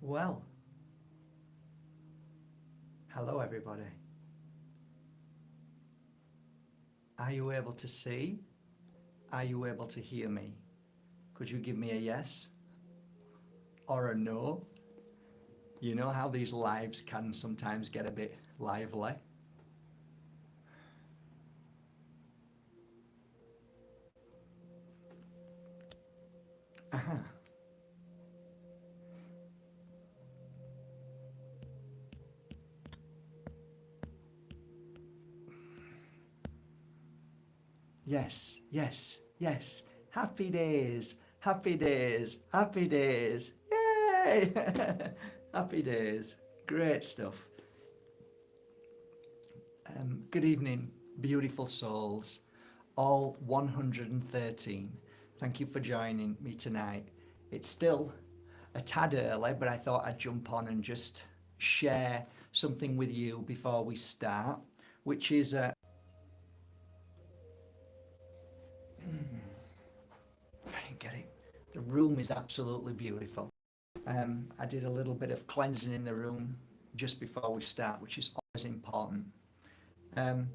Well, hello everybody. Are you able to see? Are you able to hear me? Could you give me a yes or a no? You know how these lives can sometimes get a bit lively? Yes, yes, yes. Happy days, happy days, happy days. Yay! Happy days. Great stuff. Good evening, beautiful souls, all 113. Thank you for joining me tonight. It's still a tad early, but I thought I'd jump on and just share something with you before we start, which is get it. The room is absolutely beautiful. I did a little bit of cleansing in the room just before we start, which is always important. Um,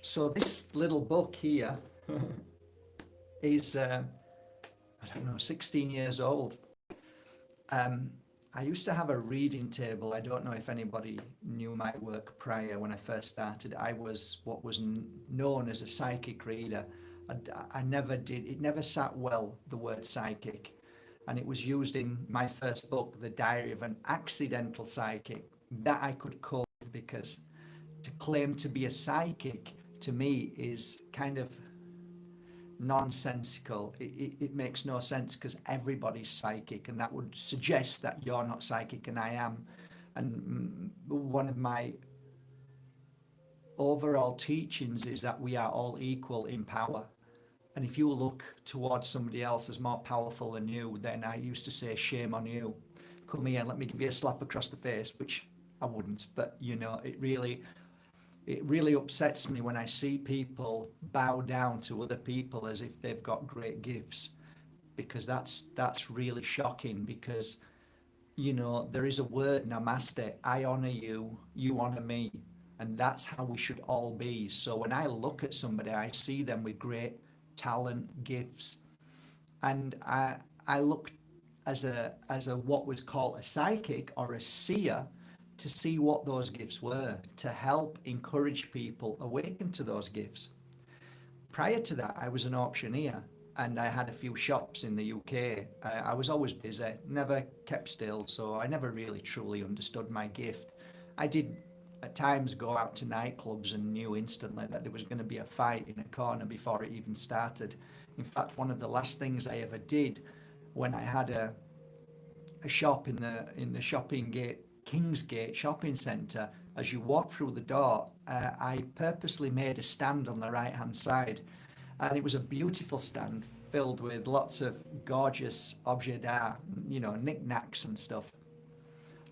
so this little book here is, I don't know, 16 years old. I used to have a reading table. I don't know if anybody knew my work prior when I first started. I was what was known as a psychic reader. I never did, it never sat well, the word psychic. And it was used in my first book, The Diary of an Accidental Psychic. That I could quote because to claim to be a psychic to me is kind of nonsensical. It makes no sense because everybody's psychic, and that would suggest that you're not psychic and I am. And one of my overall teachings is that we are all equal in power. And if you look towards somebody else as more powerful than you, then I used to say, shame on you. Come here, let me give you a slap across the face, which I wouldn't. But, you know, it really upsets me when I see people bow down to other people as if they've got great gifts, because that's really shocking. Because there is a word, namaste. I honor you, you honor me, and that's how we should all be. So when I look at somebody, I see them with great talent, gifts, and I look as a what was called a psychic or a seer to see what those gifts were, to help encourage people awaken to those gifts. Prior to that, I was an auctioneer and I had a few shops in the UK. I was always busy, never kept still, so I never really truly understood my gift. I did at times go out to nightclubs and knew instantly that there was going to be a fight in a corner before it even started. In fact, one of the last things I ever did when I had a shop in the shopping gate, Kingsgate shopping centre, as you walk through the door, I purposely made a stand on the right hand side, and it was a beautiful stand filled with lots of gorgeous objets d'art, knickknacks and stuff.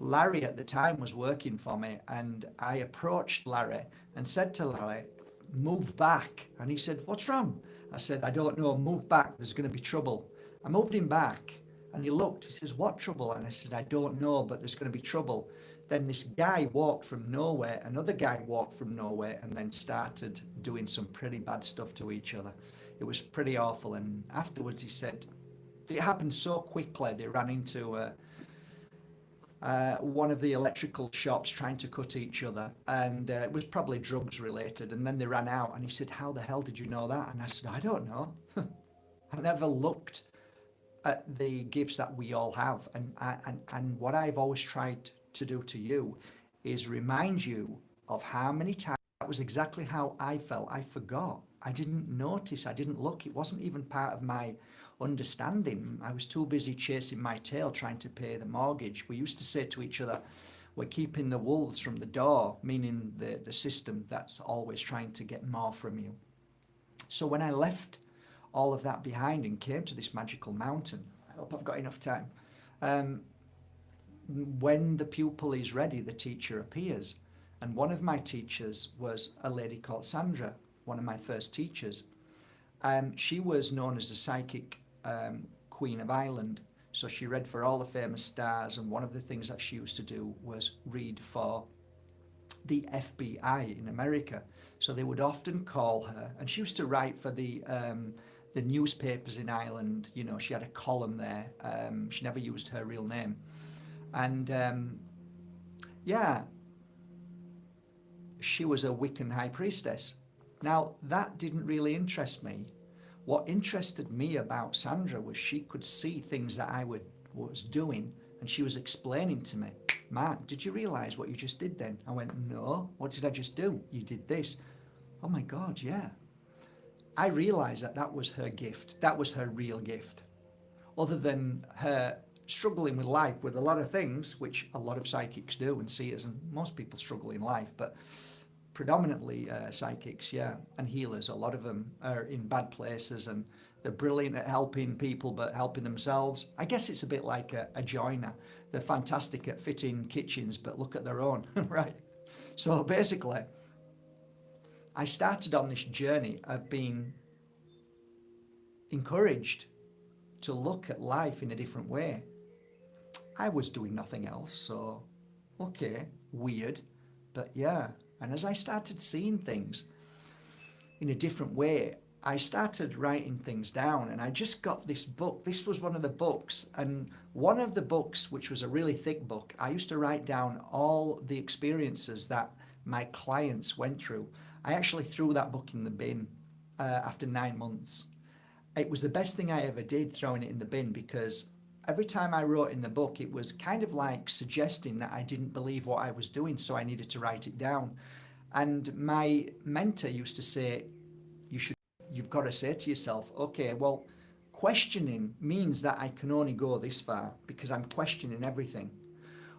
Larry at the time was working for me, and I approached Larry and said to Larry, move back. And he said, what's wrong? I said, I don't know, move back, there's going to be trouble. I moved him back and he looked, he says, what trouble? And I said, I don't know, but there's going to be trouble. Then this guy walked from nowhere, another guy walked from nowhere, and then started doing some pretty bad stuff to each other. It was pretty awful. And afterwards he said, it happened so quickly, they ran into one of the electrical shops trying to cut each other, and it was probably drugs related, and then they ran out, and he said, how the hell did you know that? And I said, I don't know. I never looked at the gifts that we all have, and what I've always tried to do to you is remind you of how many times that was exactly how I felt. I forgot, I didn't notice, I didn't look, it wasn't even part of my understanding. I was too busy chasing my tail trying to pay the mortgage. We used to say to each other, we're keeping the wolves from the door, meaning the system that's always trying to get more from you. So when I left all of that behind and came to this magical mountain, I hope I've got enough time. When the pupil is ready, the teacher appears. And one of my teachers was a lady called Sandra, one of my first teachers. She was known as the psychic queen of Ireland. So she read for all the famous stars, and one of the things that she used to do was read for the FBI in America. So they would often call her, and she used to write for the newspapers in Ireland. You know, she had a column there. She never used her real name, and yeah, she was a Wiccan high priestess. Now that didn't really interest me. What interested me about Sandra was she could see things that I was doing, and she was explaining to me, Mark, did you realise what you just did then? I went, no, what did I just do? You did this. Oh my God, yeah. I realised that that was her gift. That was her real gift. Other than her struggling with life with a lot of things, which a lot of psychics do and seers, and most people struggle in life, but predominantly psychics, yeah, and healers. A lot of them are in bad places, and they're brilliant at helping people, but helping themselves. I guess it's a bit like a joiner. They're fantastic at fitting kitchens, but look at their own, right? So basically, I started on this journey of being encouraged to look at life in a different way. I was doing nothing else, so okay, weird, but yeah. And as I started seeing things in a different way, I started writing things down, and I just got this book. This was one of the books, and one of the books, which was a really thick book, I used to write down all the experiences that my clients went through. I actually threw that book in the bin after 9 months. It was the best thing I ever did, throwing it in the bin, because every time I wrote in the book, it was kind of like suggesting that I didn't believe what I was doing, so I needed to write it down. And my mentor used to say, you've got to say to yourself, okay, well, questioning means that I can only go this far because I'm questioning everything.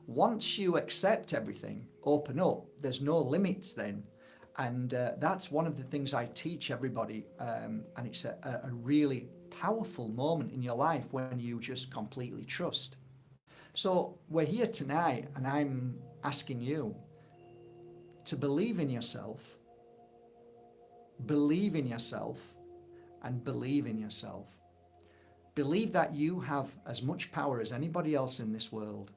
Once you accept everything, open up, there's no limits then. And that's one of the things I teach everybody. And it's a really powerful moment in your life when you just completely trust. So we're here tonight, and I'm asking you to believe in yourself, and believe in yourself. Believe that you have as much power as anybody else in this world.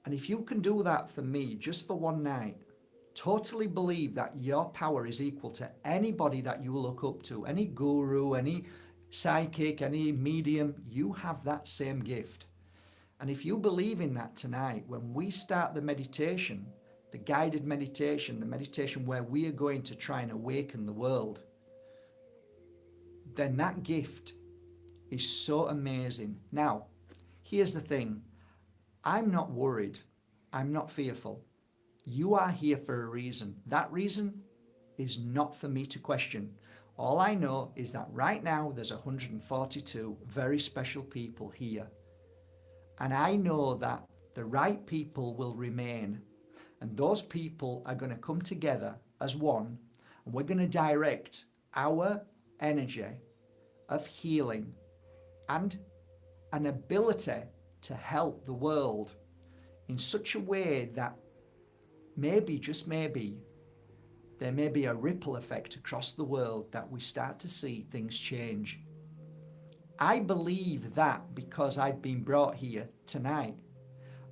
And if you can do that for me, just for one night, totally believe that your power is equal to anybody that you look up to, any guru, any psychic, any medium, you have that same gift. And if you believe in that tonight, when we start the meditation, the guided meditation, the meditation where we are going to try and awaken the world, then that gift is so amazing. Now, here's the thing. I'm not worried. I'm not fearful. You are here for a reason. That reason is not for me to question. All I know is that right now there's 142 very special people here. And I know that the right people will remain. And those people are going to come together as one. And we're going to direct our energy of healing and an ability to help the world in such a way that maybe, just maybe, there may be a ripple effect across the world that we start to see things change. I believe that because I've been brought here tonight.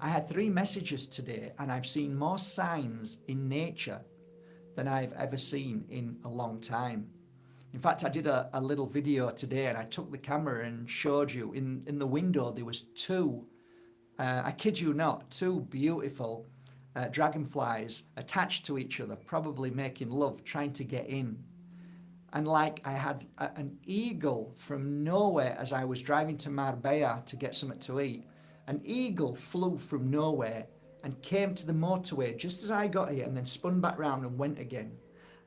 I had 3 messages today, and I've seen more signs in nature than I've ever seen in a long time. In fact, I did a little video today, and I took the camera and showed you in the window there was 2, I kid you not, 2 beautiful dragonflies attached to each other, probably making love, trying to get in. And like I had an eagle from nowhere as I was driving to Marbella to get something to eat. An eagle flew from nowhere and came to the motorway just as I got here, and then spun back round and went again.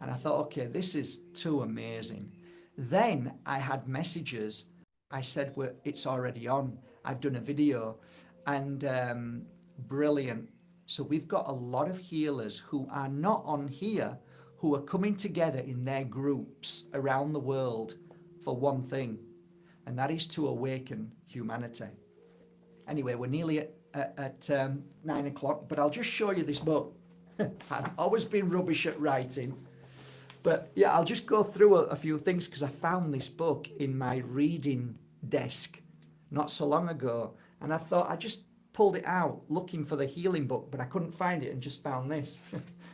And I thought, okay, this is too amazing. Then I had messages. I said, well, it's already on. I've done a video, and brilliant. So we've got a lot of healers who are not on here, who are coming together in their groups around the world for one thing, and that is to awaken humanity. Anyway, we're nearly at 9 o'clock, but I'll just show you this book. I've always been rubbish at writing, but yeah, I'll just go through a few things because I found this book in my reading desk not so long ago, And I thought, I just pulled it out looking for the healing book, but I couldn't find it and just found this.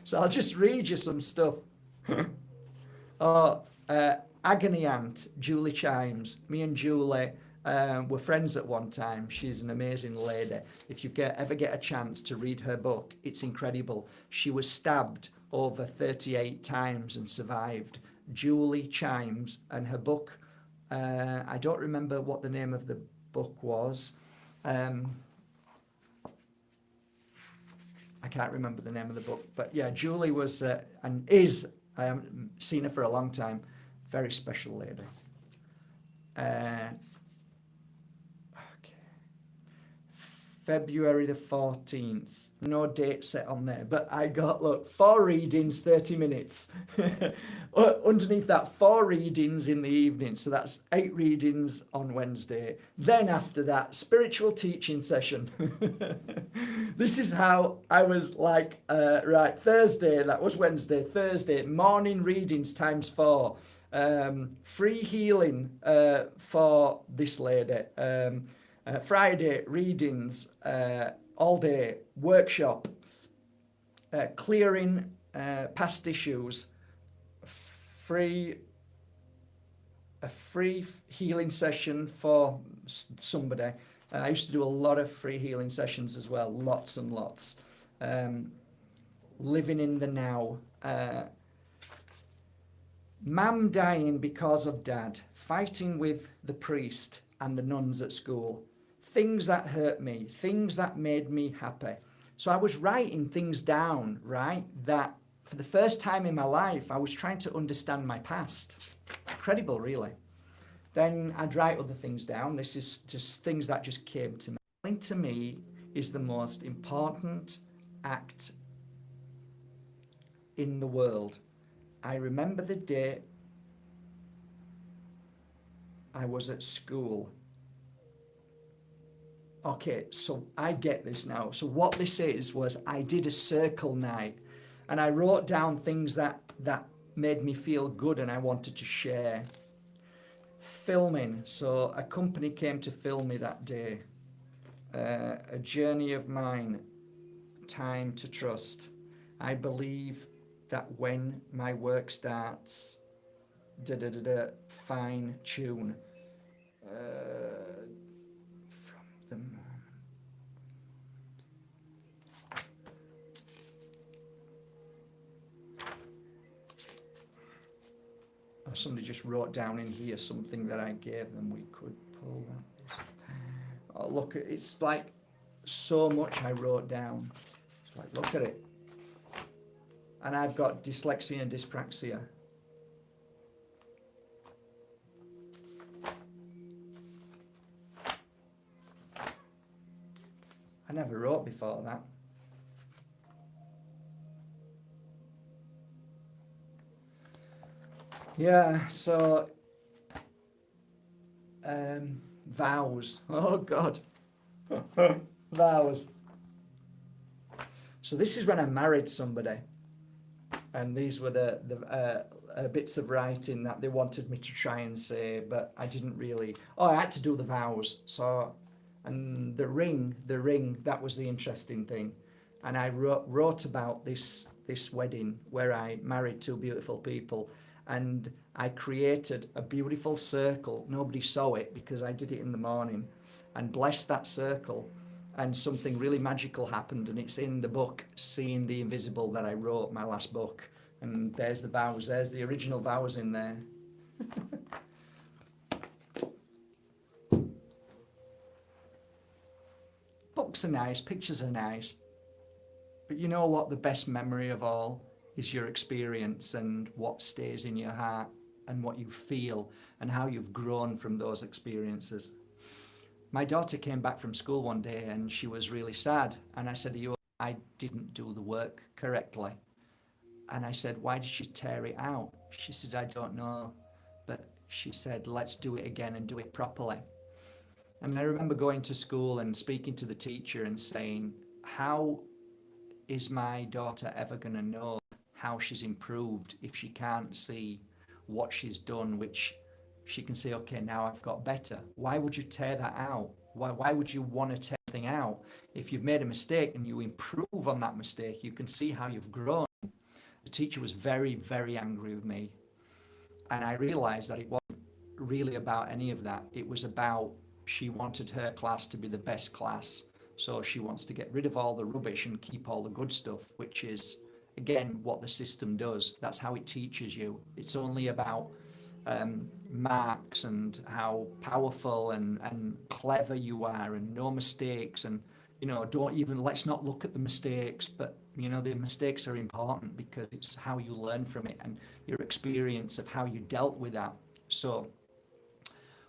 So I'll just read you some stuff. Oh, Agony Aunt, Julie Chimes. Me and Julie were friends at one time. She's an amazing lady. If you ever get a chance to read her book, it's incredible. She was stabbed over 38 times and survived. Julie Chimes, and her book, I don't remember what the name of the book was. I can't remember the name of the book, but yeah, Julie was and is, I haven't seen her for a long time, very special lady. Okay. February the 14th. No date set on there, but I got, look, 4 readings, 30 minutes. Underneath that, 4 readings in the evening. So that's 8 readings on Wednesday. Then after that, spiritual teaching session. This is how I was like, right, Thursday, that was Wednesday, Thursday, morning readings times 4. Free healing for this lady. Friday, readings all day, workshop, clearing past issues, a free healing session for somebody. I used to do a lot of free healing sessions as well, lots and lots. Living in the now. Mum dying because of dad, fighting with the priest and the nuns at school. Things that hurt me, things that made me happy. So I was writing things down, right? That for the first time in my life, I was trying to understand my past. Incredible, really. Then I'd write other things down. This is just things that just came to me. Healing to me is the most important act in the world. I remember the day I was at school. Okay, so I get this now. So what this is was I did a circle night and I wrote down things that made me feel good and I wanted to share. Filming. So a company came to film me that day. A journey of mine. Time to trust. I believe that when my work starts, fine tune. From the moment. Somebody just wrote down in here something that I gave them. We could pull that. Oh, look, it's like so much I wrote down. It's like, look at it. And I've got dyslexia and dyspraxia. I never wrote before that. Yeah, so vows. Oh God. Vows. So this is when I married somebody. And these were the bits of writing that they wanted me to try and say, but I didn't really. Oh, I had to do the vows. So, and the ring, that was the interesting thing. And I wrote about this wedding where I married 2 beautiful people. And I created a beautiful circle. Nobody saw it because I did it in the morning and blessed that circle. And something really magical happened, and it's in the book, Seeing the Invisible, that I wrote, my last book. And there's the vows, there's the original vows in there. Books are nice, pictures are nice. But you know what? The best memory of all is your experience and what stays in your heart and what you feel and how you've grown from those experiences. My daughter came back from school one day and she was really sad. And I said, I didn't do the work correctly. And I said, why did she tear it out? She said, I don't know. But she said, let's do it again and do it properly. And I remember going to school and speaking to the teacher and saying, how is my daughter ever going to know how she's improved if she can't see what she's done, which she can say, okay, now I've got better. Why would you tear that out? Why would you want to take something out? If you've made a mistake and you improve on that mistake, you can see how you've grown. The teacher was very, very angry with me. And I realized that it wasn't really about any of that. It was about she wanted her class to be the best class. So she wants to get rid of all the rubbish and keep all the good stuff, which is, again, what the system does. That's how it teaches you. It's only about marks and how powerful and clever you are and no mistakes. And, don't even, let's not look at the mistakes. But, the mistakes are important because it's how you learn from it and your experience of how you dealt with that. So,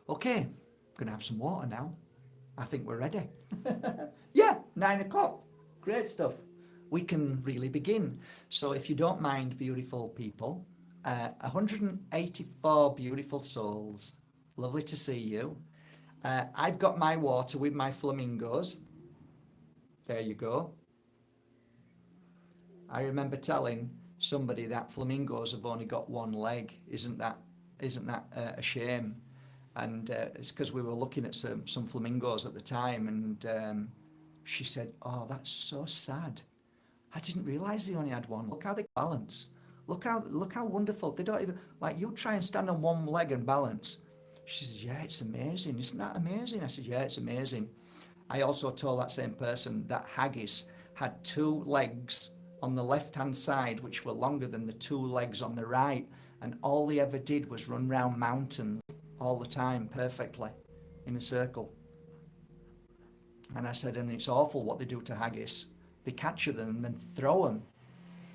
okay, I'm going to have some water now. I think we're ready. Yeah, 9 o'clock. Great stuff. We can really begin. So if you don't mind, beautiful people, 184 beautiful souls. Lovely to see you. I've got my water with my flamingos. There you go. I remember telling somebody that flamingos have only got one leg. Isn't that a shame? And it's because we were looking at some flamingos at the time, and she said, "Oh, that's so sad. I didn't realise they only had one. Look how they balance. Look how wonderful. They don't even, like, you try and stand on one leg and balance." She says, "Yeah, it's amazing. Isn't that amazing?" I said, "Yeah, it's amazing." I also told that same person that haggis had two legs on the left-hand side, which were longer than the two legs on the right, and all they ever did was run round mountains all the time perfectly in a circle. And I said, and it's awful what they do to haggis. They capture them and throw them.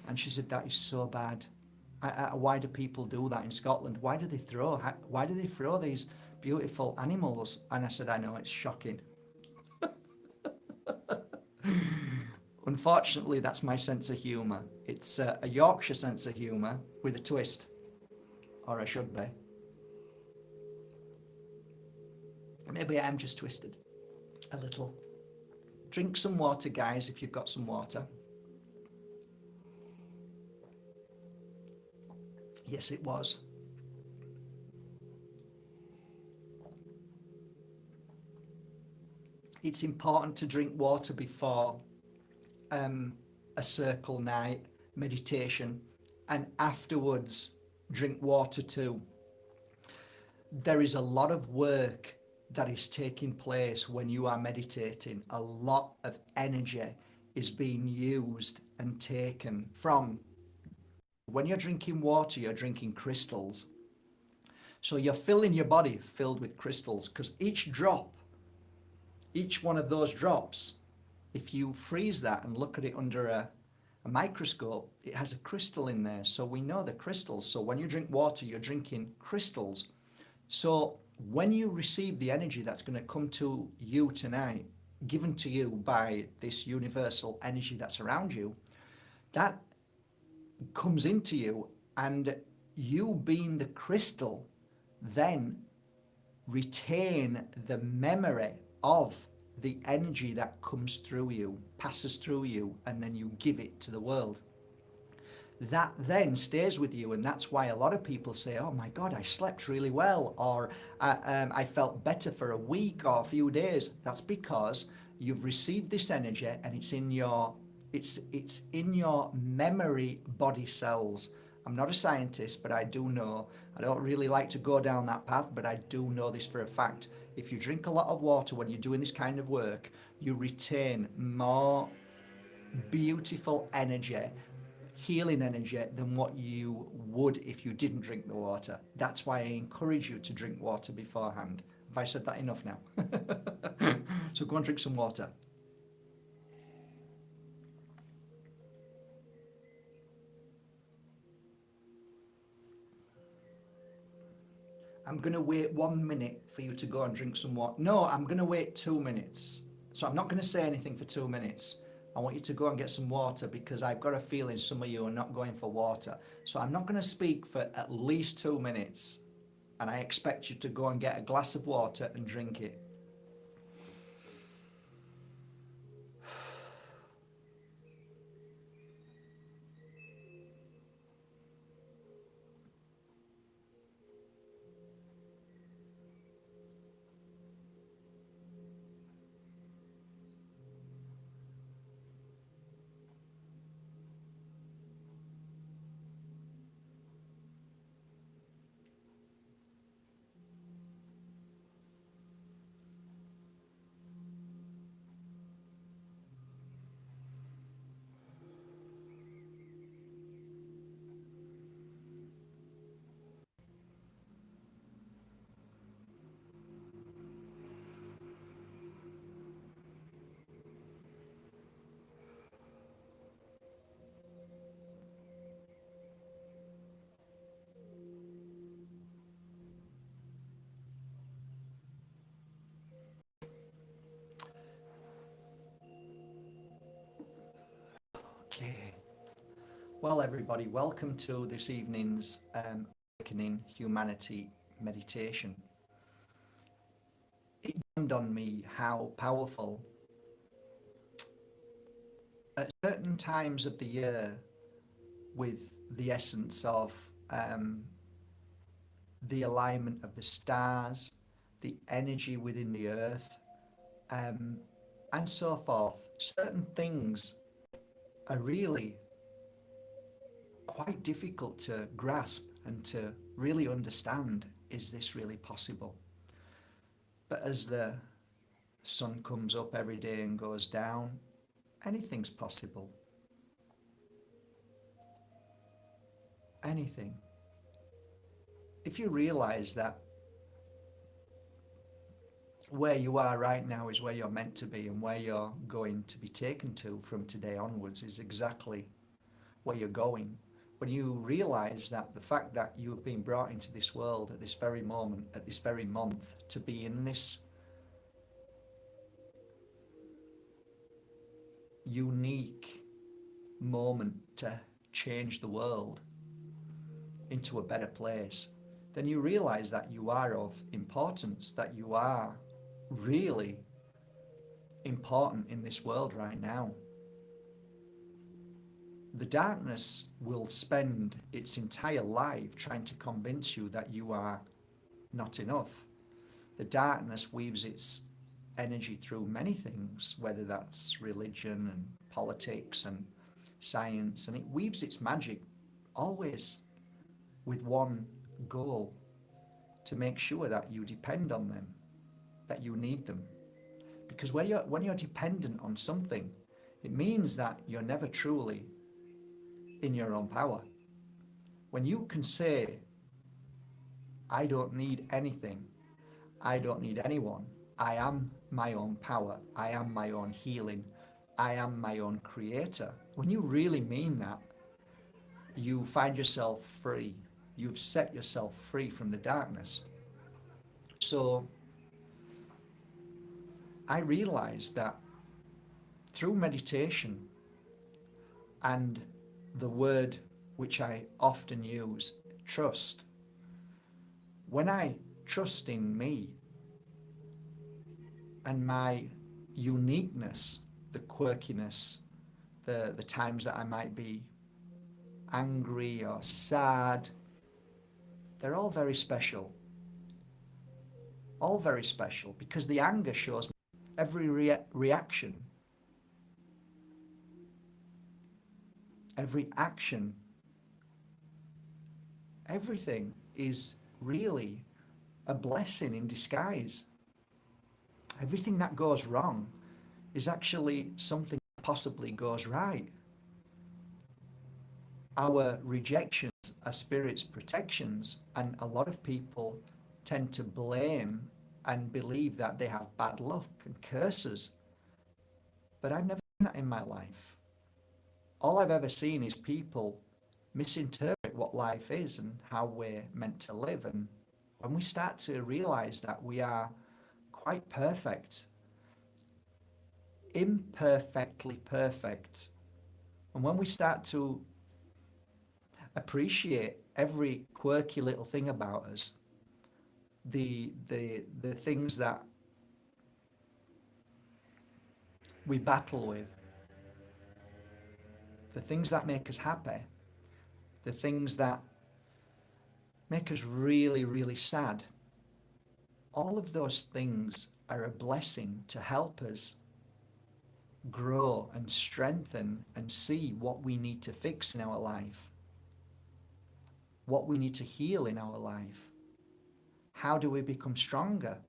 And she said, that is so bad. Why do people do that in Scotland? Why do they throw these beautiful animals? And I said, I know, it's shocking. Unfortunately, that's my sense of humour. It's a Yorkshire sense of humour with a twist. Or I should be. Maybe I am just twisted. A little. Drink some water, guys, if you've got some water. Yes, it was. It's important to drink water before a circle night, meditation, and afterwards drink water too. There is a lot of work that is taking place when you are meditating. A lot of energy is being used and taken from. When you're drinking water, you're drinking crystals. So you're filling your body filled with crystals, because each one of those drops, if you freeze that and look at it under a microscope, it has a crystal in there. So we know the crystals. So when you drink water, you're drinking crystals. So when you receive the energy that's going to come to you tonight, given to you by this universal energy that's around you, that comes into you, and you being the crystal then retain the memory of the energy that comes through you, passes through you, and then you give it to the world. That then stays with you, and that's why a lot of people say, oh my God, I slept really well, or I felt better for a week or a few days. That's because you've received this energy, and it's in your memory body cells. I'm not a scientist, but I do know. I don't really like to go down that path, but I do know this for a fact. If you drink a lot of water when you're doing this kind of work, you retain more beautiful energy, healing energy, than what you would if you didn't drink the water. That's why I encourage you to drink water beforehand. Have I said that enough now? So go and drink some water. I'm going to wait 1 minute for you to go and drink some water. No, I'm going to wait 2 minutes. So I'm not going to say anything for 2 minutes. I want you to go and get some water, because I've got a feeling some of you are not going for water. So I'm not going to speak for at least 2 minutes. And I expect you to go and get a glass of water and drink it. Okay. Well, everybody, welcome to this evening's Awakening Humanity meditation. It dawned on me how powerful at certain times of the year, with the essence of the alignment of the stars, the energy within the earth, um, and so forth, certain things are really quite difficult to grasp and to really understand. Is this really possible? But as the sun comes up every day and goes down, anything's possible. Anything. If you realize that where you are right now is where you're meant to be, and where you're going to be taken to from today onwards is exactly where you're going. When you realize that the fact that you have been brought into this world at this very moment, at this very month, to be in this unique moment to change the world into a better place, then you realize that you are of importance, that you are really important in this world right now. The darkness will spend its entire life trying to convince you that you are not enough. The darkness weaves its energy through many things, whether that's religion and politics and science, and it weaves its magic always with one goal: to make sure that you depend on them, that you need them. Because when you're dependent on something, it means that you're never truly in your own power. When you can say, I don't need anything, I don't need anyone, I am my own power, I am my own healing, I am my own creator. When you really mean that, you find yourself free. You've set yourself free from the darkness. So I realized that through meditation and the word which I often use, trust, when I trust in me and my uniqueness, the quirkiness, the times that I might be angry or sad, they're all very special. All very special, because the anger shows me every reaction, every action, everything is really a blessing in disguise. Everything that goes wrong is actually something that possibly goes right. Our rejections are spirit's protections, and a lot of people tend to blame and believe that they have bad luck and curses. But I've never seen that in my life. All I've ever seen is people misinterpret what life is and how we're meant to live. And when we start to realize that we are quite perfect, imperfectly perfect, and when we start to appreciate every quirky little thing about us, the things that we battle with, the things that make us happy, the things that make us really, really sad, all of those things are a blessing to help us grow and strengthen and see what we need to fix in our life, what we need to heal in our life. How do we become stronger?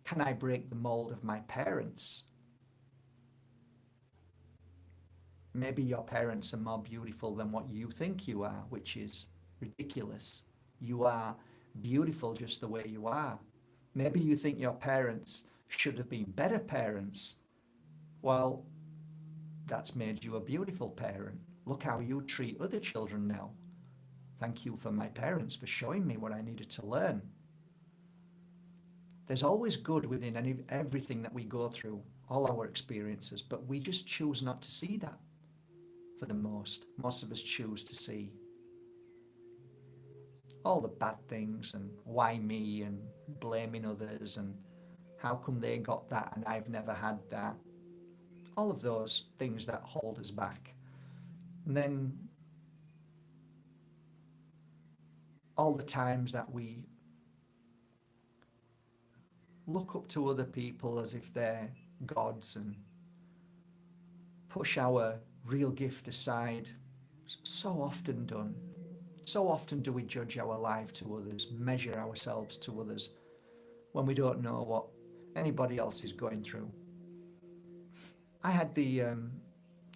Can I break the mold of my parents? Maybe your parents are more beautiful than what you think you are, which is ridiculous. You are beautiful just the way you are. Maybe you think your parents should have been better parents. Well, that's made you a beautiful parent. Look how you treat other children now. Thank you for my parents for showing me what I needed to learn. There's always good within everything that we go through, all our experiences, but we just choose not to see that. for the most. Most of us choose to see all the bad things and why me and blaming others and how come they got that and I've never had that. All of those things that hold us back. And then all the times that we look up to other people as if they're gods and push our real gift aside. So often done. So often do we judge our life to others, measure ourselves to others when we don't know what anybody else is going through. I had the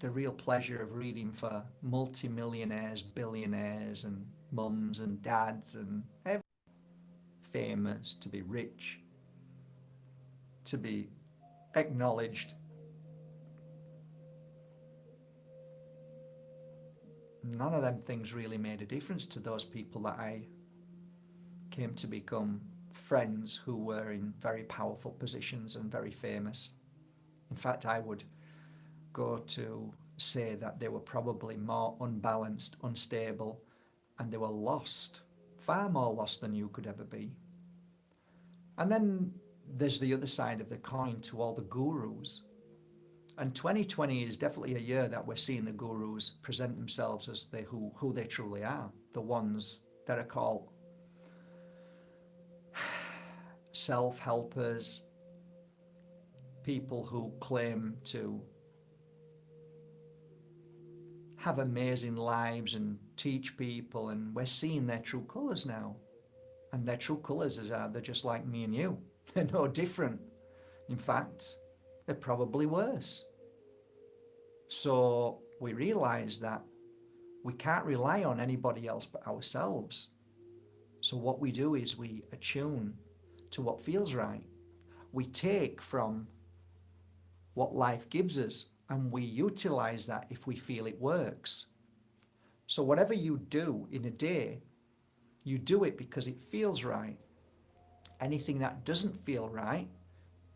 real pleasure of reading for multi-millionaires, billionaires and mums and dads and everyone famous, to be rich, to be acknowledged. None of them things really made a difference to those people that I came to become friends who were in very powerful positions and very famous. In fact, I would go to say that they were probably more unbalanced, unstable, and they were lost, far more lost than you could ever be. And then there's the other side of the coin to all the gurus. And 2020 is definitely a year that we're seeing the gurus present themselves as who they truly are, the ones that are called self-helpers, people who claim to have amazing lives and teach people, and we're seeing their true colours now. And their true colours are they're just like me and you. They're no different. In fact, they're probably worse. So we realise that we can't rely on anybody else but ourselves. So what we do is we attune to what feels right. We take from what life gives us and we utilise that if we feel it works. So whatever you do in a day, you do it because it feels right. Anything that doesn't feel right,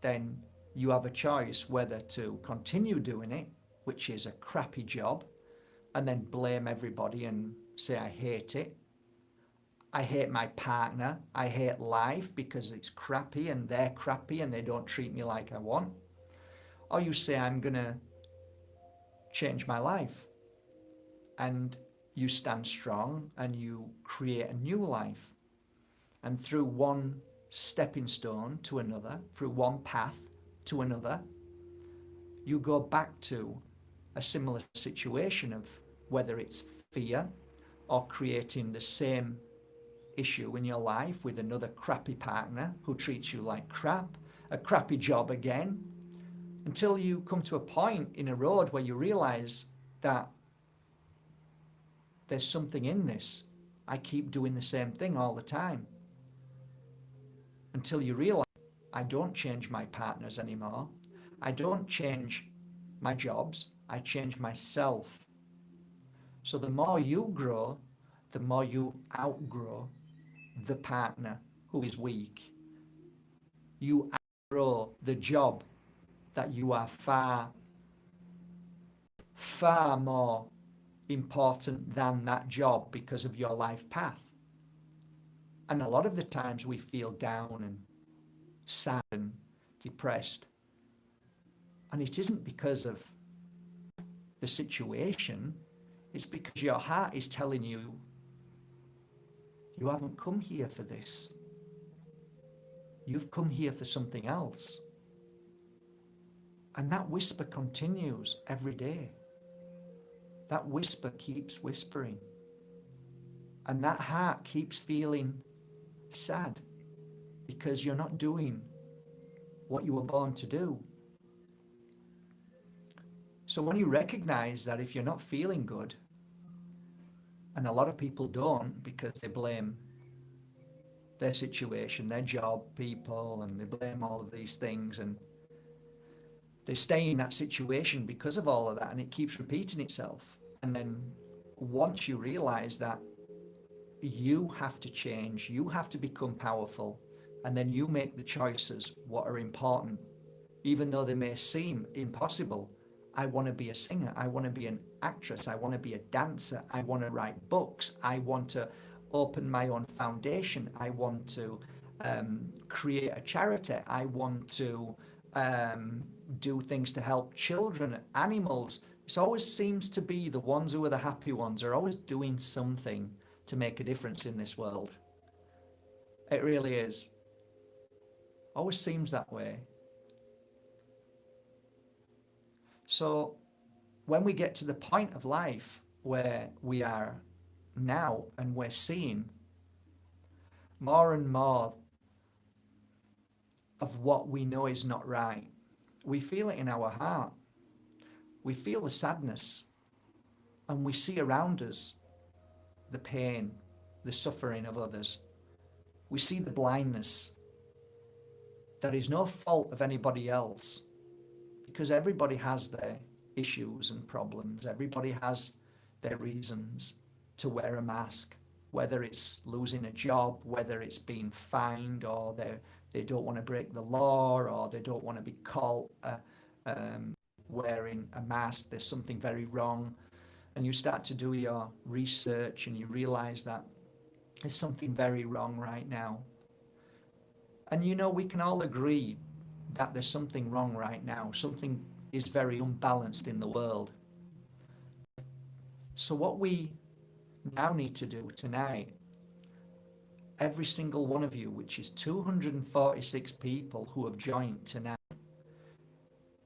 then you have a choice whether to continue doing it, which is a crappy job, and then blame everybody and say, I hate it. I hate my partner. I hate life because it's crappy and they're crappy and they don't treat me like I want. Or you say, I'm going to change my life. And you stand strong and you create a new life. And through one stepping stone to another, through one path to another, you go back to a similar situation of whether it's fear or creating the same issue in your life with another crappy partner who treats you like crap, a crappy job again, until you come to a point in a road where you realize that there's something in this. I keep doing the same thing all the time. Until you realize I don't change my partners anymore. I don't change my jobs. I change myself. So the more you grow, the more you outgrow the partner who is weak. You outgrow the job that you are far, far more important than that job because of your life path. And a lot of the times we feel down and sad and depressed. And it isn't because of the situation, it's because your heart is telling you, you haven't come here for this. You've come here for something else. And that whisper continues every day. That whisper keeps whispering. And that heart keeps feeling sad because you're not doing what you were born to do. So when you recognize that if you're not feeling good, and a lot of people don't because they blame their situation, their job, people, and they blame all of these things, and they stay in that situation because of all of that, and it keeps repeating itself. And then once you realize that you have to change, you have to become powerful, and then you make the choices what are important, even though they may seem impossible I want to be a singer. I want to be an actress. I want to be a dancer. I want to write books. I want to open my own foundation. I want to create a charity. I want to do things to help children, animals. It always seems to be the ones who are the happy ones are always doing something to make a difference in this world. It really is. Always seems that way. So when we get to the point of life where we are now and we're seeing more and more of what we know is not right, we feel it in our heart. We feel the sadness, and we see around us the pain, the suffering of others. We see the blindness. That is no fault of anybody else, because everybody has their issues and problems. Everybody has their reasons to wear a mask, whether it's losing a job, whether it's being fined, or they don't want to break the law, or they don't want to be caught wearing a mask. There's something very wrong. And you start to do your research and you realize that there's something very wrong right now. And you know, we can all agree that there's something wrong right now. Something is very unbalanced in the world. So what we now need to do tonight, every single one of you, which is 246 people who have joined tonight,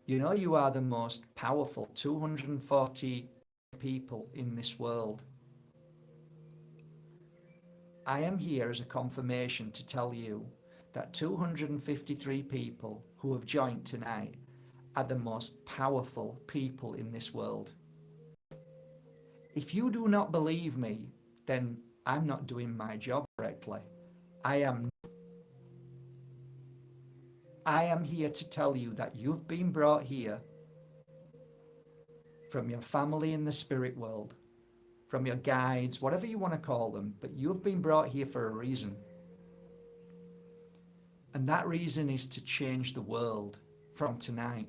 you know you are the most powerful 240 people in this world. I am here as a confirmation to tell you that 253 people who have joined tonight are the most powerful people in this world. If you do not believe me, then I'm not doing my job correctly. I am here to tell you that you've been brought here from your family in the spirit world, from your guides, whatever you want to call them, but you've been brought here for a reason. And that reason is to change the world from tonight.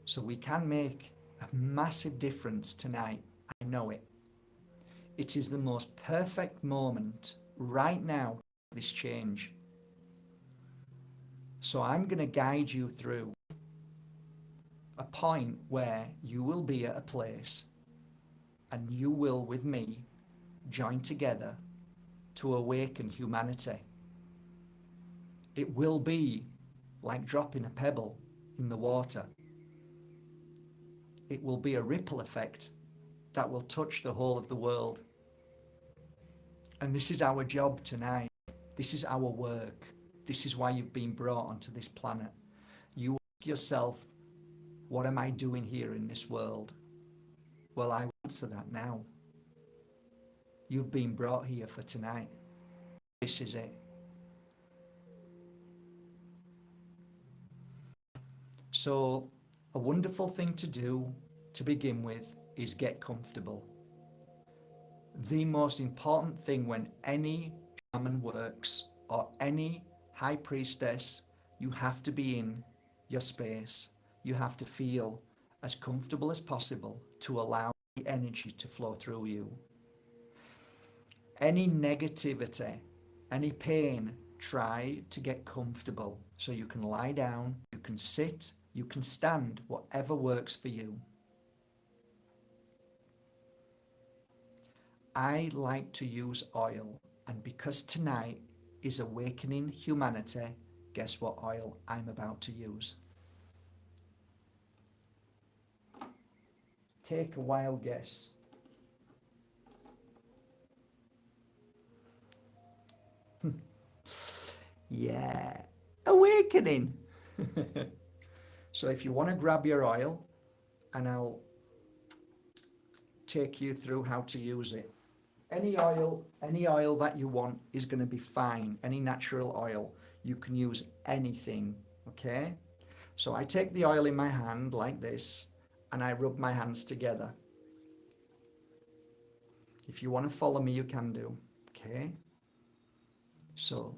So we can make a massive difference tonight. I know it. It is the most perfect moment right now, this change. So I'm going to guide you through a point where you will be at a place and you will, with me, join together to awaken humanity. It will be like dropping a pebble in the water. It will be a ripple effect that will touch the whole of the world. And this is our job tonight. This is our work. This is why you've been brought onto this planet. You ask yourself, what am I doing here in this world? Well, I will answer that now. You've been brought here for tonight. This is it. So, a wonderful thing to do to begin with is get comfortable. The most important thing when any shaman works or any high priestess, you have to be in your space. You have to feel as comfortable as possible to allow the energy to flow through you. Any negativity, any pain, try to get comfortable so you can lie down, you can sit, you can stand, whatever works for you. I like to use oil, and because tonight is awakening humanity, guess what oil I'm about to use? Take a wild guess. Yeah, awakening. So if you want to grab your oil, and I'll take you through how to use it. Any oil that you want is going to be fine. Any natural oil. You can use anything, okay? So I take the oil in my hand like this, and I rub my hands together. If you want to follow me, you can do, okay? So,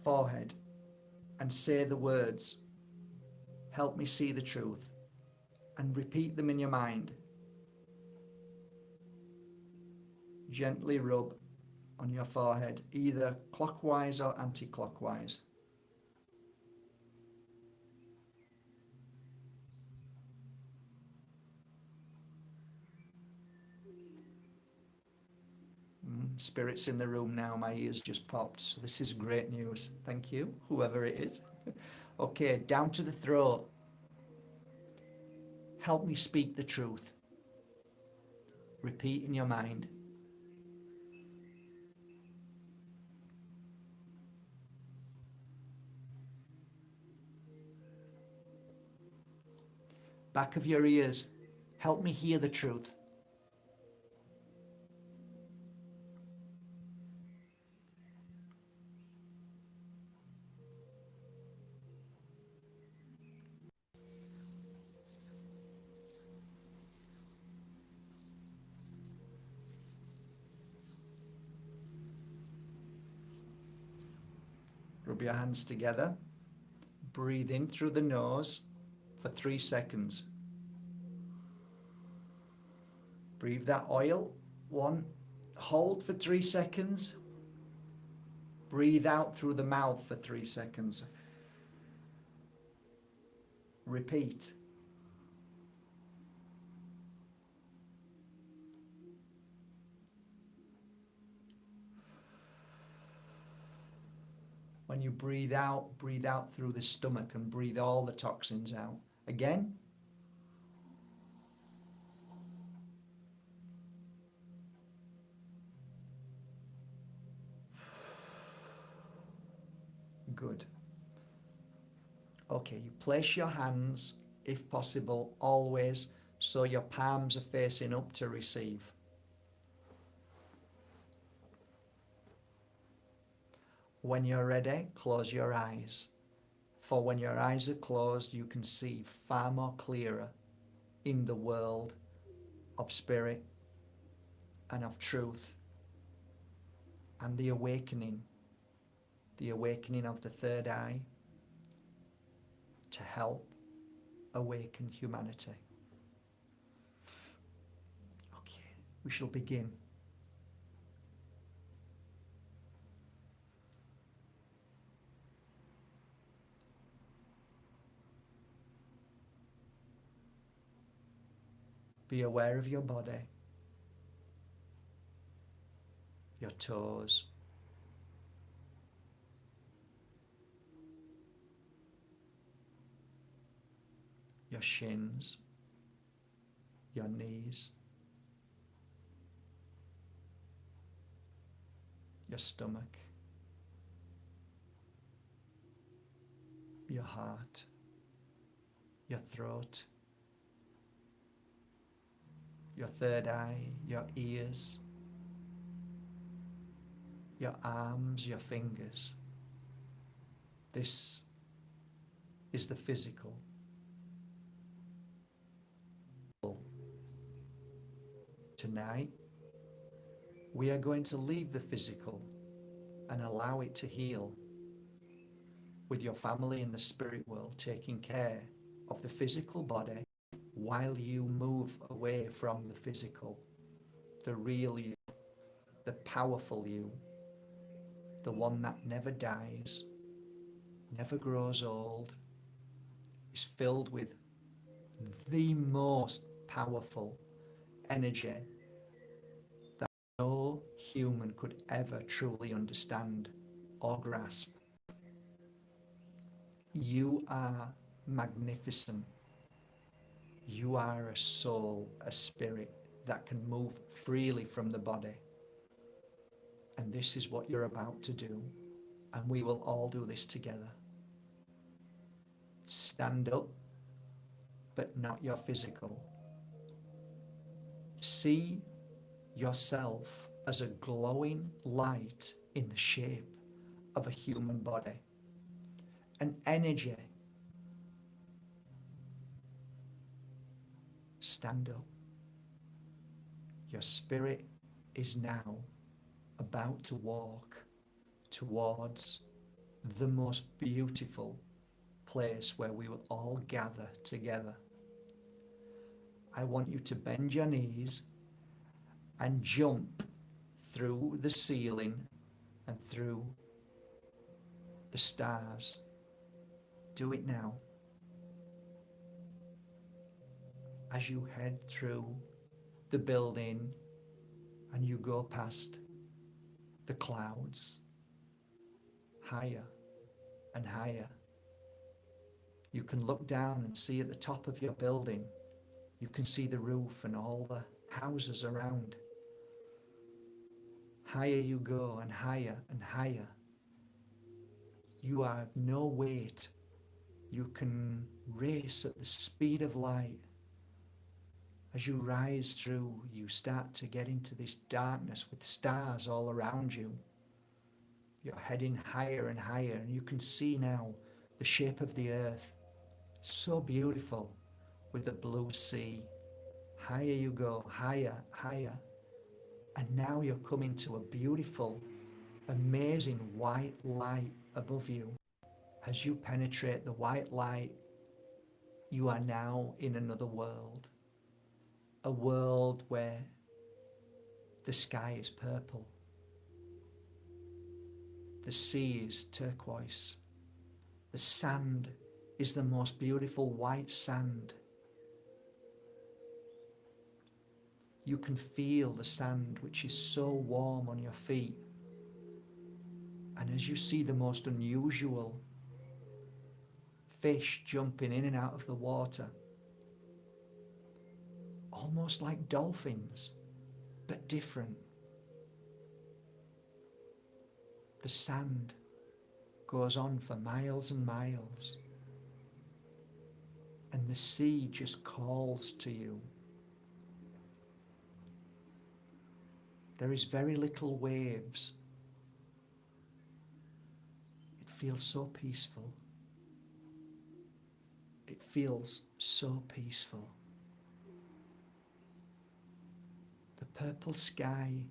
forehead, and say the words, Help me see the truth. And repeat them in your mind. Gently rub on your forehead, either clockwise or anti-clockwise. Spirits in the room now, my ears just popped. So this is great news. Thank you, whoever it is. Okay, down to the throat. Help me speak the truth. Repeat in your mind. Back of your ears. Help me hear the truth. Rub your hands together. Breathe in through the nose for 3 seconds. Breathe that oil. 1. Hold for 3 seconds. Breathe out through the mouth for 3 seconds. Repeat. When you breathe out through the stomach and breathe all the toxins out. Again. Good. Okay, you place your hands, if possible, always, so your palms are facing up to receive. When you're ready, close your eyes. For when your eyes are closed, you can see far more clearer in the world of spirit and of truth and the awakening of the third eye to help awaken humanity. Okay, we shall begin. Be aware of your body, your toes, your shins, your knees, your stomach, your heart, your throat, your third eye, your ears, your arms, your fingers. This is the physical. Tonight, we are going to leave the physical and allow it to heal, with your family in the spirit world taking care of the physical body while you move away from the physical, the real you, the powerful you, the one that never dies, never grows old, is filled with the most powerful energy that no human could ever truly understand or grasp. You are magnificent. You are a soul, a spirit that can move freely from the body. And this is what you're about to do. And we will all do this together. Stand up, but not your physical. See yourself as a glowing light in the shape of a human body. An energy. Stand up. Your spirit is now about to walk towards the most beautiful place where we will all gather together. I want you to bend your knees and jump through the ceiling and through the stars. Do it now. As you head through the building and you go past the clouds, higher and higher. You can look down and see at the top of your building, you can see the roof and all the houses around. Higher you go and higher and higher. You have no weight. You can race at the speed of light. As you rise through, you start to get into this darkness with stars all around you. You're heading higher and higher, and you can see now the shape of the earth. So beautiful with the blue sea. Higher you go, higher, higher. And now you're coming to a beautiful, amazing white light above you. As you penetrate the white light, you are now in another world. A world where the sky is purple. The sea is turquoise. The sand is the most beautiful white sand. You can feel the sand, which is so warm on your feet. And as you see the most unusual fish jumping in and out of the water, almost like dolphins, but different. The sand goes on for miles and miles, and the sea just calls to you. There is very little waves. It feels so peaceful. It feels so peaceful. The purple sky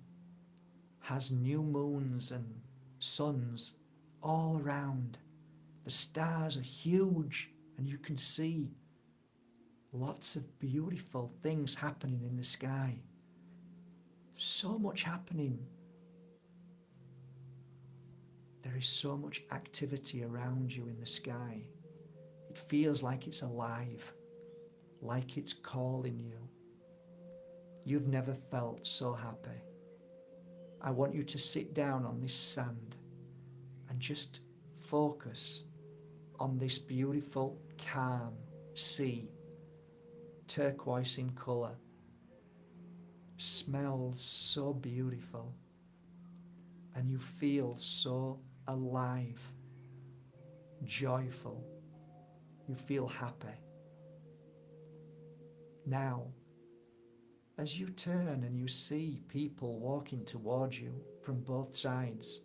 has new moons and suns all around. The stars are huge, and you can see lots of beautiful things happening in the sky. So much happening. There is so much activity around you in the sky. It feels like it's alive, like it's calling you. You've never felt so happy. I want you to sit down on this sand and just focus on this beautiful, calm sea, turquoise in colour. Smells so beautiful, and you feel so alive, joyful. You feel happy. Now, as you turn and you see people walking towards you from both sides,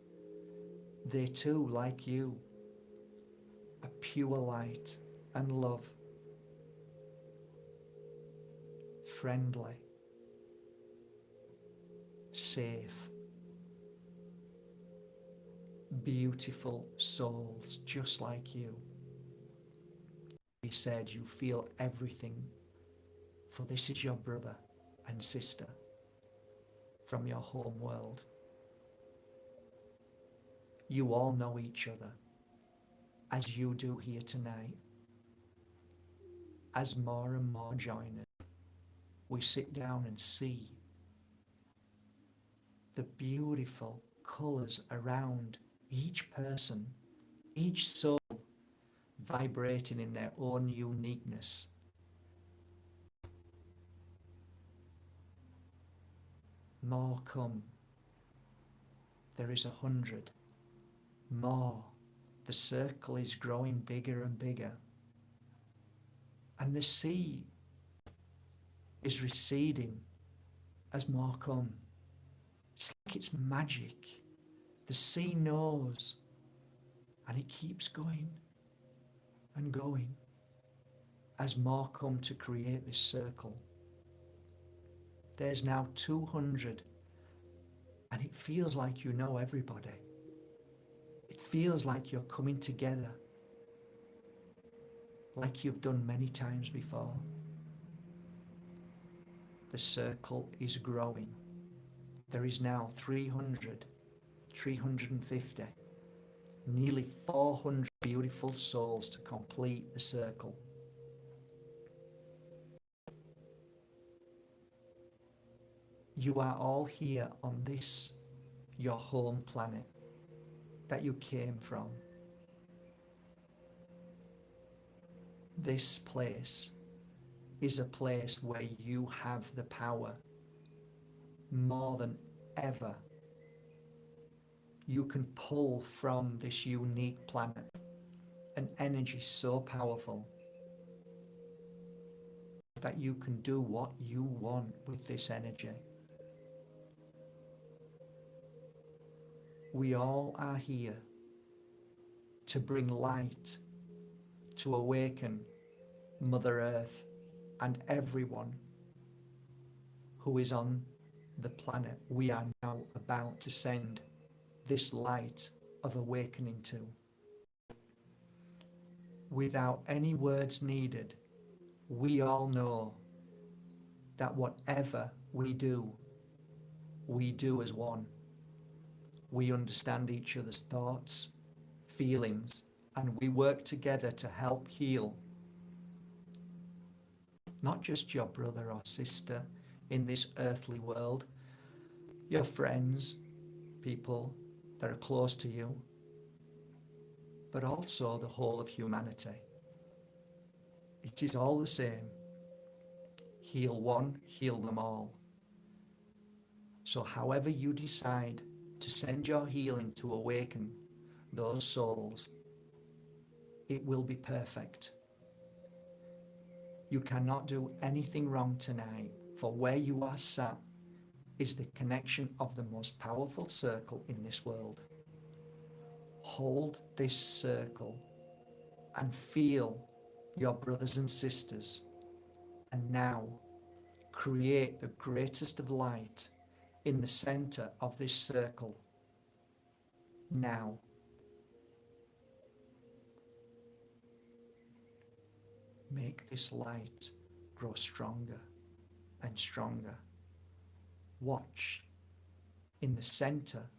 they too, like you, are pure light and love, friendly, safe, beautiful souls just like you. He said you feel everything, for this is your brother and sister from your home world. You all know each other, as you do here tonight. As more and more join us, we sit down and see the beautiful colours around each person, each soul vibrating in their own uniqueness. More come. There is 100. More. The circle is growing bigger and bigger. And the sea is receding as more come. It's like it's magic. The sea knows, and it keeps going and going as more come to create this circle. There's now 200, and it feels like you know everybody. It feels like you're coming together. like you've done many times before. The circle is growing. There is now 300, 350, nearly 400 beautiful souls to complete the circle. You are all here on this, your home planet that you came from. This place is a place where you have the power more than ever. You can pull from this unique planet an energy so powerful that you can do what you want with this energy. We all are here to bring light, to awaken Mother Earth and everyone who is on the planet we are now about to send this light of awakening to. Without any words needed, we all know that whatever we do as one. We understand each other's thoughts, feelings, and we work together to help heal not just your brother or sister in this earthly world, your friends, people that are close to you, but also the whole of humanity. It is all the same. Heal one, heal them all. So however you decide to send your healing to awaken those souls, it will be perfect. You cannot do anything wrong tonight, for where you are sat is the connection of the most powerful circle in this world. Hold this circle and feel your brothers and sisters, and now create the greatest of light in the center of this circle. Now. Make this light grow stronger and stronger. Watch in the center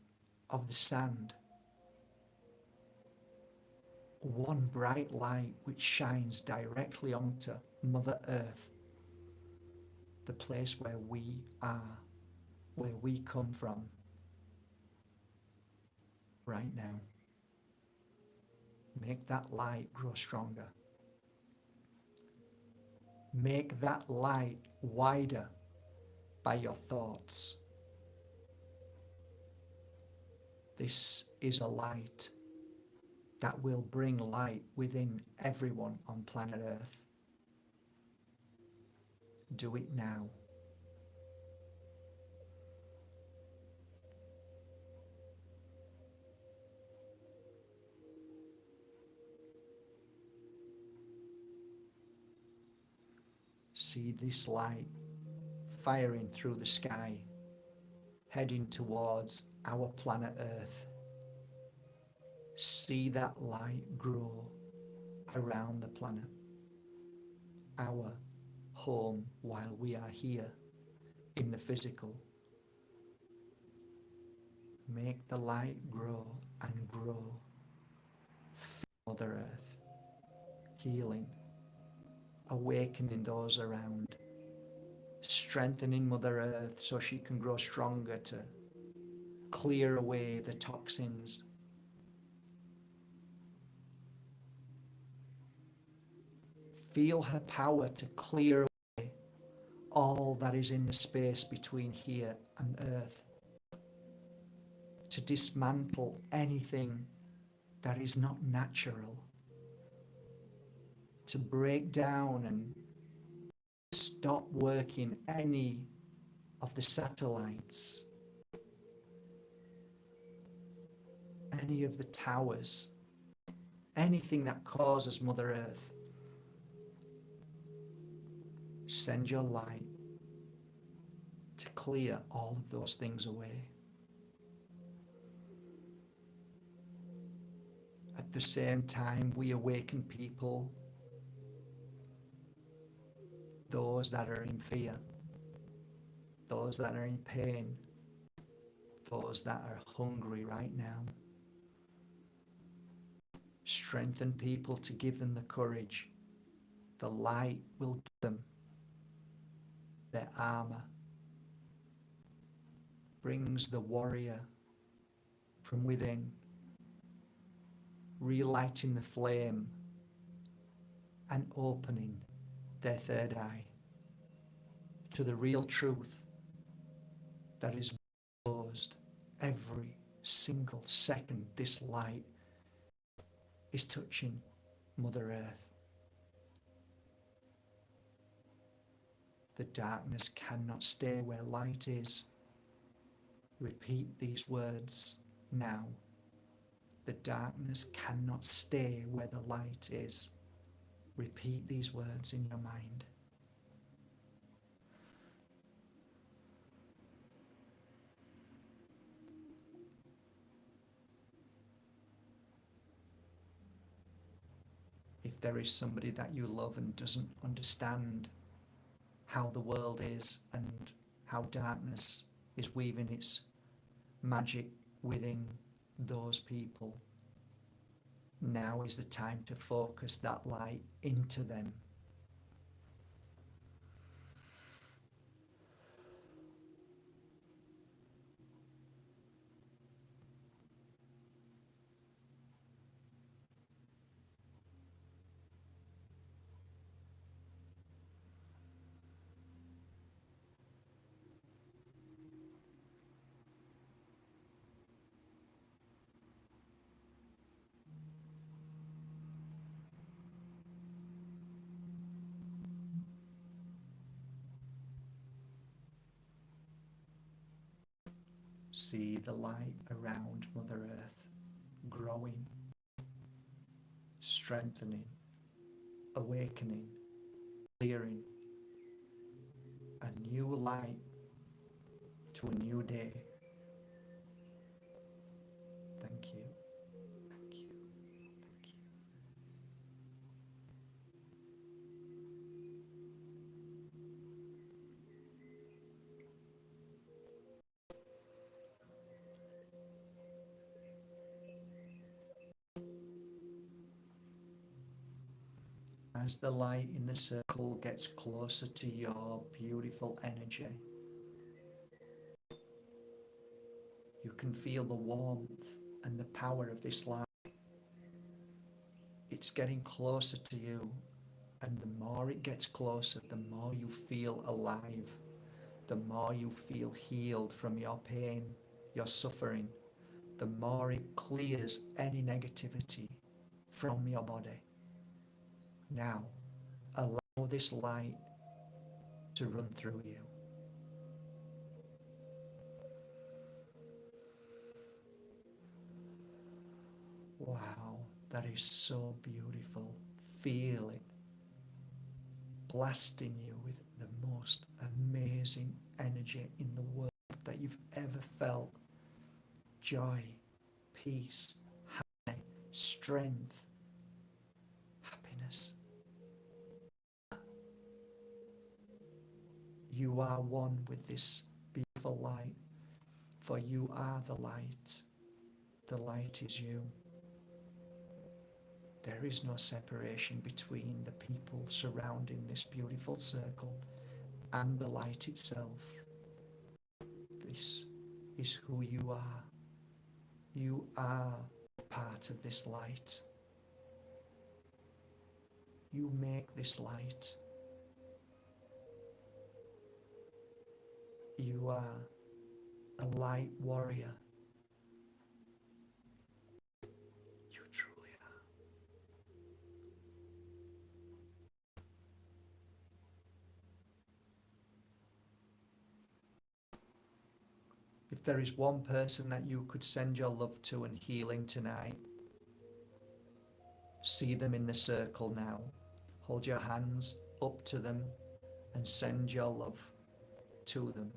of the sand one bright light which shines directly onto Mother Earth, the place where we are, where we come from right now. Make that light grow stronger. Make that light wider by your thoughts. This is a light that will bring light within everyone on planet Earth. Do it now. See this light firing through the sky, heading towards our planet Earth. See that light grow around the planet, our home while we are here in the physical. Make the light grow and grow. Feel Mother Earth healing, awakening those around, strengthening Mother Earth so she can grow stronger to clear away the toxins. Feel her power to clear away all that is in the space between here and Earth, to dismantle anything that is not natural, to break down and stop working any of the satellites, any of the towers, anything that causes Mother Earth. Send your light to clear all of those things away. At the same time, we awaken people those that are in fear, those that are in pain, those that are hungry right now. Strengthen people to give them the courage. The light will give them their armor. Brings the warrior from within, relighting the flame and opening their third eye to the real truth that is closed every single second. This light is touching Mother Earth. The darkness cannot stay where light is. Repeat these words now. The darkness cannot stay where the light is. Repeat these words in your mind. If there is somebody that you love and doesn't understand how the world is and how darkness is weaving its magic within those people, now is the time to focus that light into them. See the light around Mother Earth growing, strengthening, awakening, clearing a new light to a new day. Thank you. Thank you. Thank you. As the light in the circle gets closer to your beautiful energy, you can feel the warmth and the power of this light. It's getting closer to you, and the more it gets closer, the more you feel alive, the more you feel healed from your pain, your suffering, the more it clears any negativity from your body. Now, allow this light to run through you. Wow, that is so beautiful. Feel it blasting you with the most amazing energy in the world that you've ever felt. Joy, peace, happiness, strength, happiness. You are one with this beautiful light, for you are the light. The light is you. There is no separation between the people surrounding this beautiful circle and the light itself. This is who you are. You are part of this light. You make this light. You are a light warrior. You truly are. If there is one person that you could send your love to and healing tonight, see them in the circle now. Hold your hands up to them and send your love to them.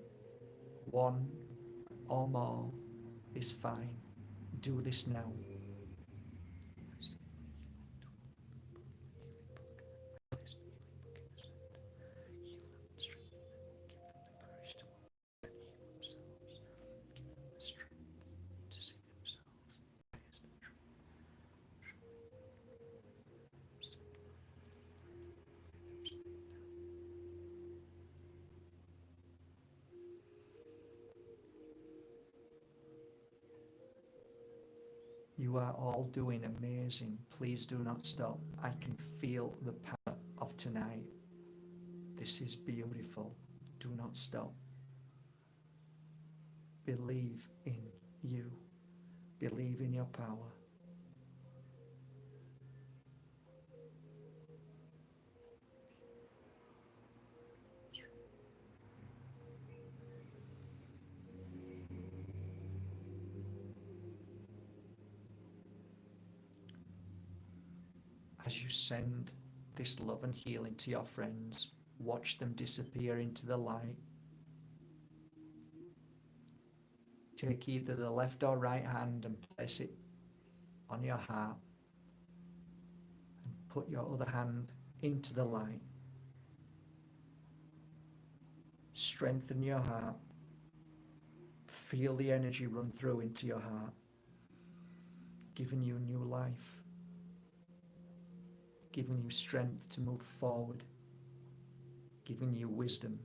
One or more is fine. Do this now. You are all doing amazing. Please do not stop. I can feel the power of tonight. This is beautiful. Do not stop. Believe in you. Believe in your power. As you send this love and healing to your friends, watch them disappear into the light. Take either the left or right hand and place it on your heart. And put your other hand into the light. Strengthen your heart. Feel the energy run through into your heart, giving you new life, giving you strength to move forward, giving you wisdom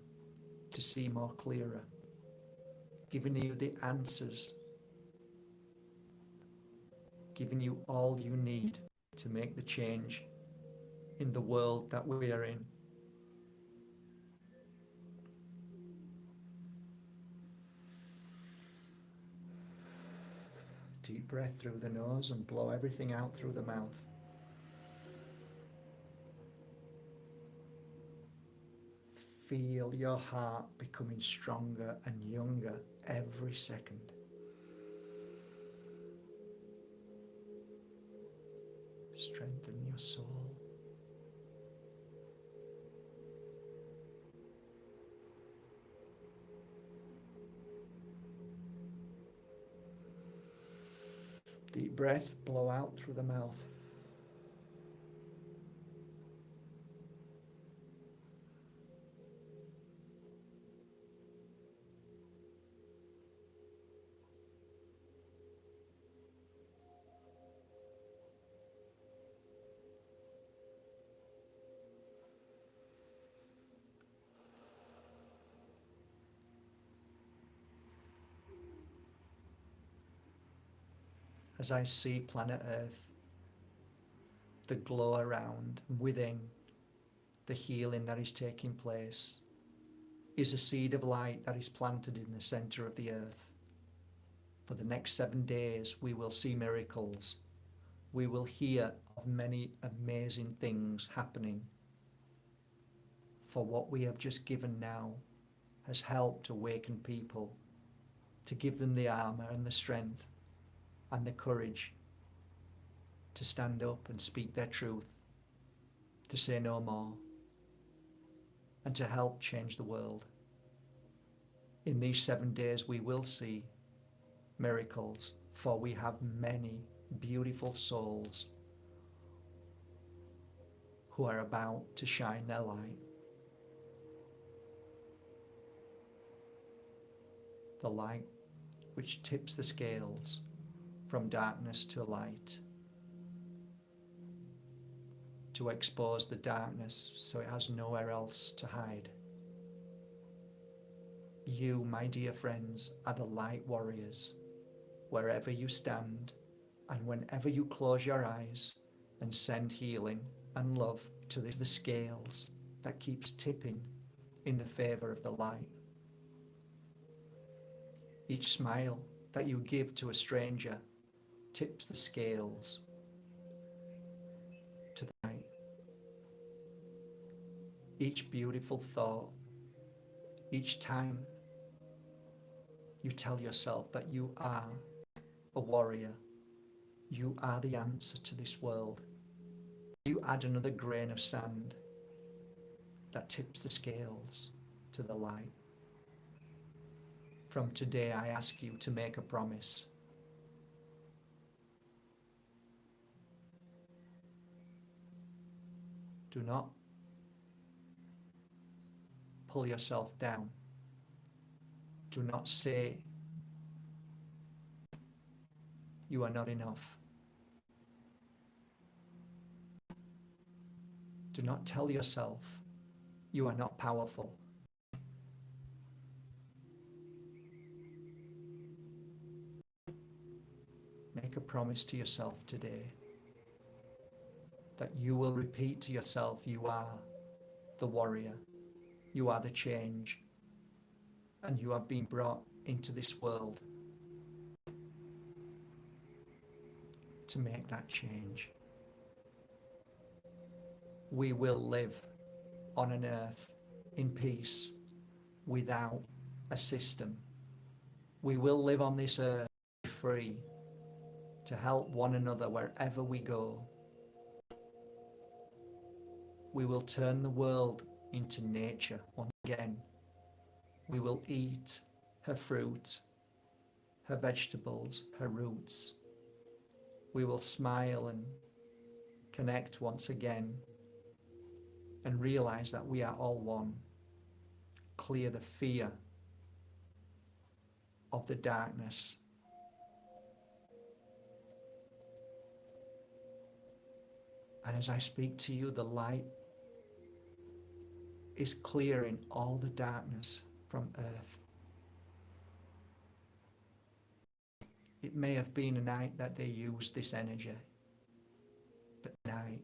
to see more clearer, giving you the answers, giving you all you need to make the change in the world that we are in. Deep breath through the nose and blow everything out through the mouth. Feel your heart becoming stronger and younger every second. Strengthen your soul. Deep breath, blow out through the mouth. As I see planet Earth, the glow around and within, the healing that is taking place, is a seed of light that is planted in the center of the earth. For the next 7 days, we will see miracles. We will hear of many amazing things happening. For what we have just given now has helped awaken people, to give them the armor and the strength and the courage to stand up and speak their truth, to say no more, and to help change the world. In these 7 days we will see miracles, for we have many beautiful souls who are about to shine their light. The light which tips the scales from darkness to light, to expose the darkness so it has nowhere else to hide. You, my dear friends, are the light warriors. Wherever you stand and whenever you close your eyes and send healing and love to the scales that keeps tipping in the favor of the light. Each smile that you give to a stranger tips the scales to the light. Each beautiful thought, each time you tell yourself that you are a warrior, you are the answer to this world. You add another grain of sand that tips the scales to the light. From today, I ask you to make a promise. Do not pull yourself down. Do not say you are not enough. Do not tell yourself you are not powerful. Make a promise to yourself today that you will repeat to yourself, you are the warrior, you are the change, and you have been brought into this world to make that change. We will live on an earth in peace without a system. We will live on this earth free to help one another wherever we go. We will turn the world into nature once again. We will eat her fruit, her vegetables, her roots. We will smile and connect once again and realize that we are all one. Clear the fear of the darkness. And as I speak to you, the light is clearing all the darkness from earth. It may have been a night that they used this energy, but tonight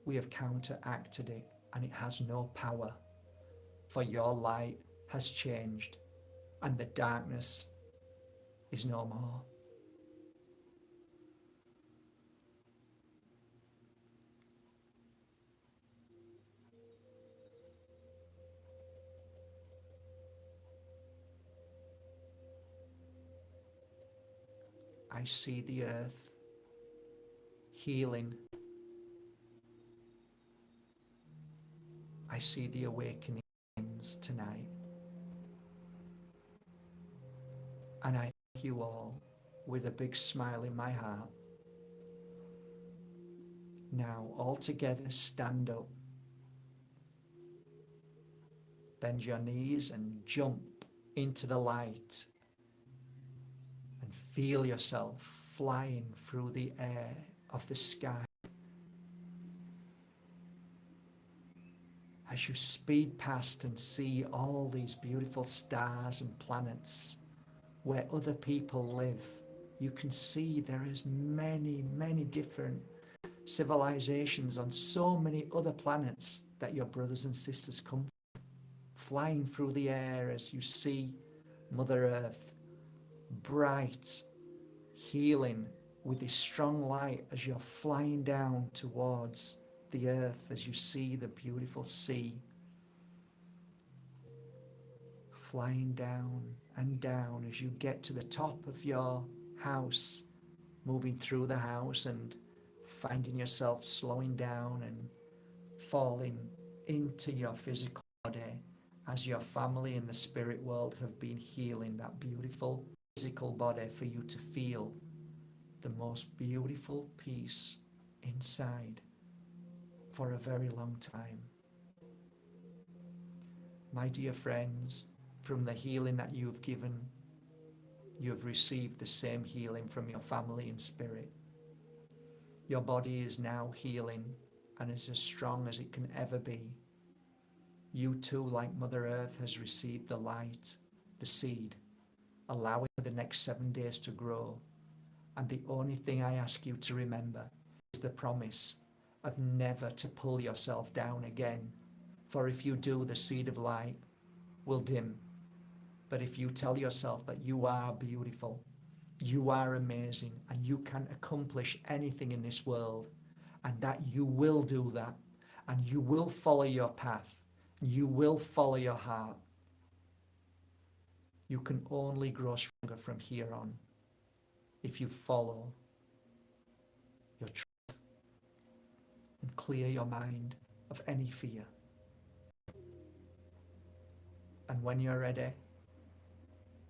we have counteracted it and it has no power, for your light has changed and the darkness is no more. I see the earth healing. I see the awakening tonight. And I thank you all with a big smile in my heart. Now, all together, stand up. Bend your knees and jump into the light. And feel yourself flying through the air of the sky. As you speed past and see all these beautiful stars and planets where other people live, you can see there is many, many different civilizations on so many other planets that your brothers and sisters come from. Flying through the air as you see Mother Earth, bright, healing with this strong light as you're flying down towards the earth, as you see the beautiful sea, flying down and down as you get to the top of your house, moving through the house and finding yourself slowing down and falling into your physical body as your family in the spirit world have been healing that beautiful physical body for you to feel the most beautiful peace inside for a very long time. My dear friends, from the healing that you've given, you have received the same healing from your family in spirit. Your body is now healing and is as strong as it can ever be. You too, like Mother Earth, has received the light, the seed, allowing the next 7 days to grow. And the only thing I ask you to remember is the promise of never to pull yourself down again. For if you do, the seed of light will dim. But if you tell yourself that you are beautiful, you are amazing, and you can accomplish anything in this world, and that you will do that, and you will follow your path, you will follow your heart, you can only grow stronger from here on if you follow your truth and clear your mind of any fear. And when you're ready,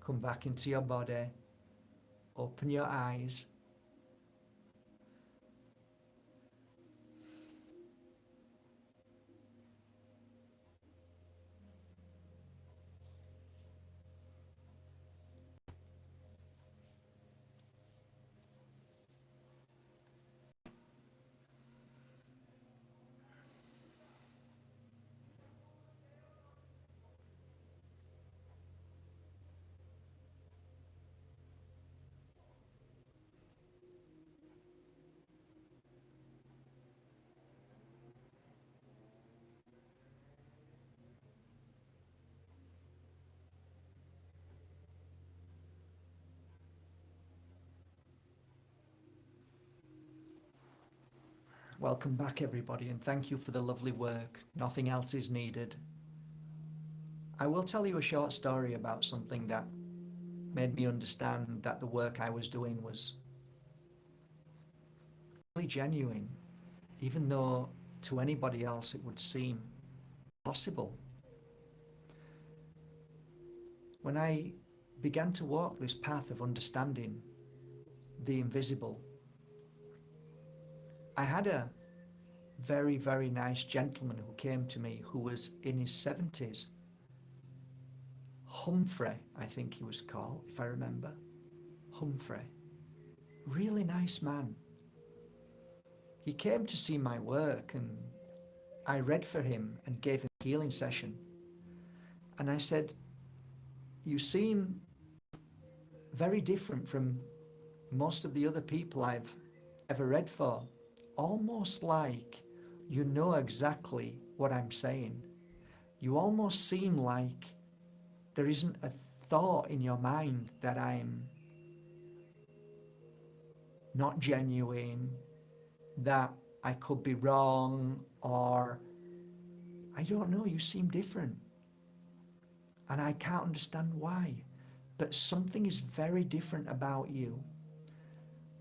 come back into your body, open your eyes, Welcome back, everybody, and thank you for the lovely work. Nothing else is needed. I will tell you a short story about something that made me understand that the work I was doing was really genuine, even though to anybody else it would seem possible. When I began to walk this path of understanding the invisible, I had a very, very nice gentleman who came to me who was in his 70s. Humphrey, I think he was called, if I remember. Humphrey. Really nice man. He came to see my work and I read for him and gave him a healing session. And I said, you seem very different from most of the other people I've ever read for. Almost like you know exactly what I'm saying. You almost seem like there isn't a thought in your mind that I'm not genuine, that I could be wrong, or I don't know, you seem different. And I can't understand why, but something is very different about you.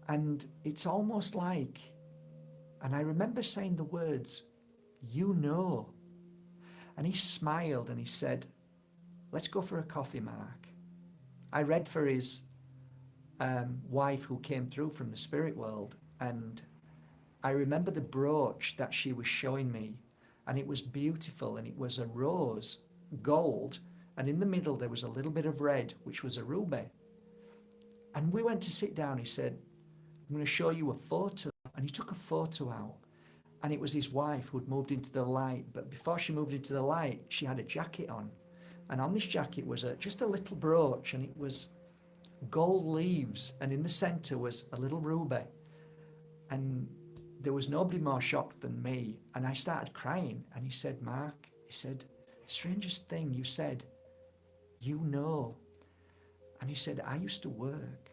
And it's almost like, and I remember saying the words, you know. And he smiled and he said, let's go for a coffee, Mark. I read for his wife who came through from the spirit world, and I remember the brooch that she was showing me, and it was beautiful, and it was a rose, gold, and in the middle there was a little bit of red, which was a ruby. And we went to sit down. He said, I'm going to show you a photo. And he took a photo out, and it was his wife who had moved into the light. But before she moved into the light, she had a jacket on. And on this jacket was just a little brooch, and it was gold leaves, and in the center was a little ruby. And there was nobody more shocked than me. And I started crying. And he said, Mark, he said, strangest thing, you said, you know. And he said, I used to work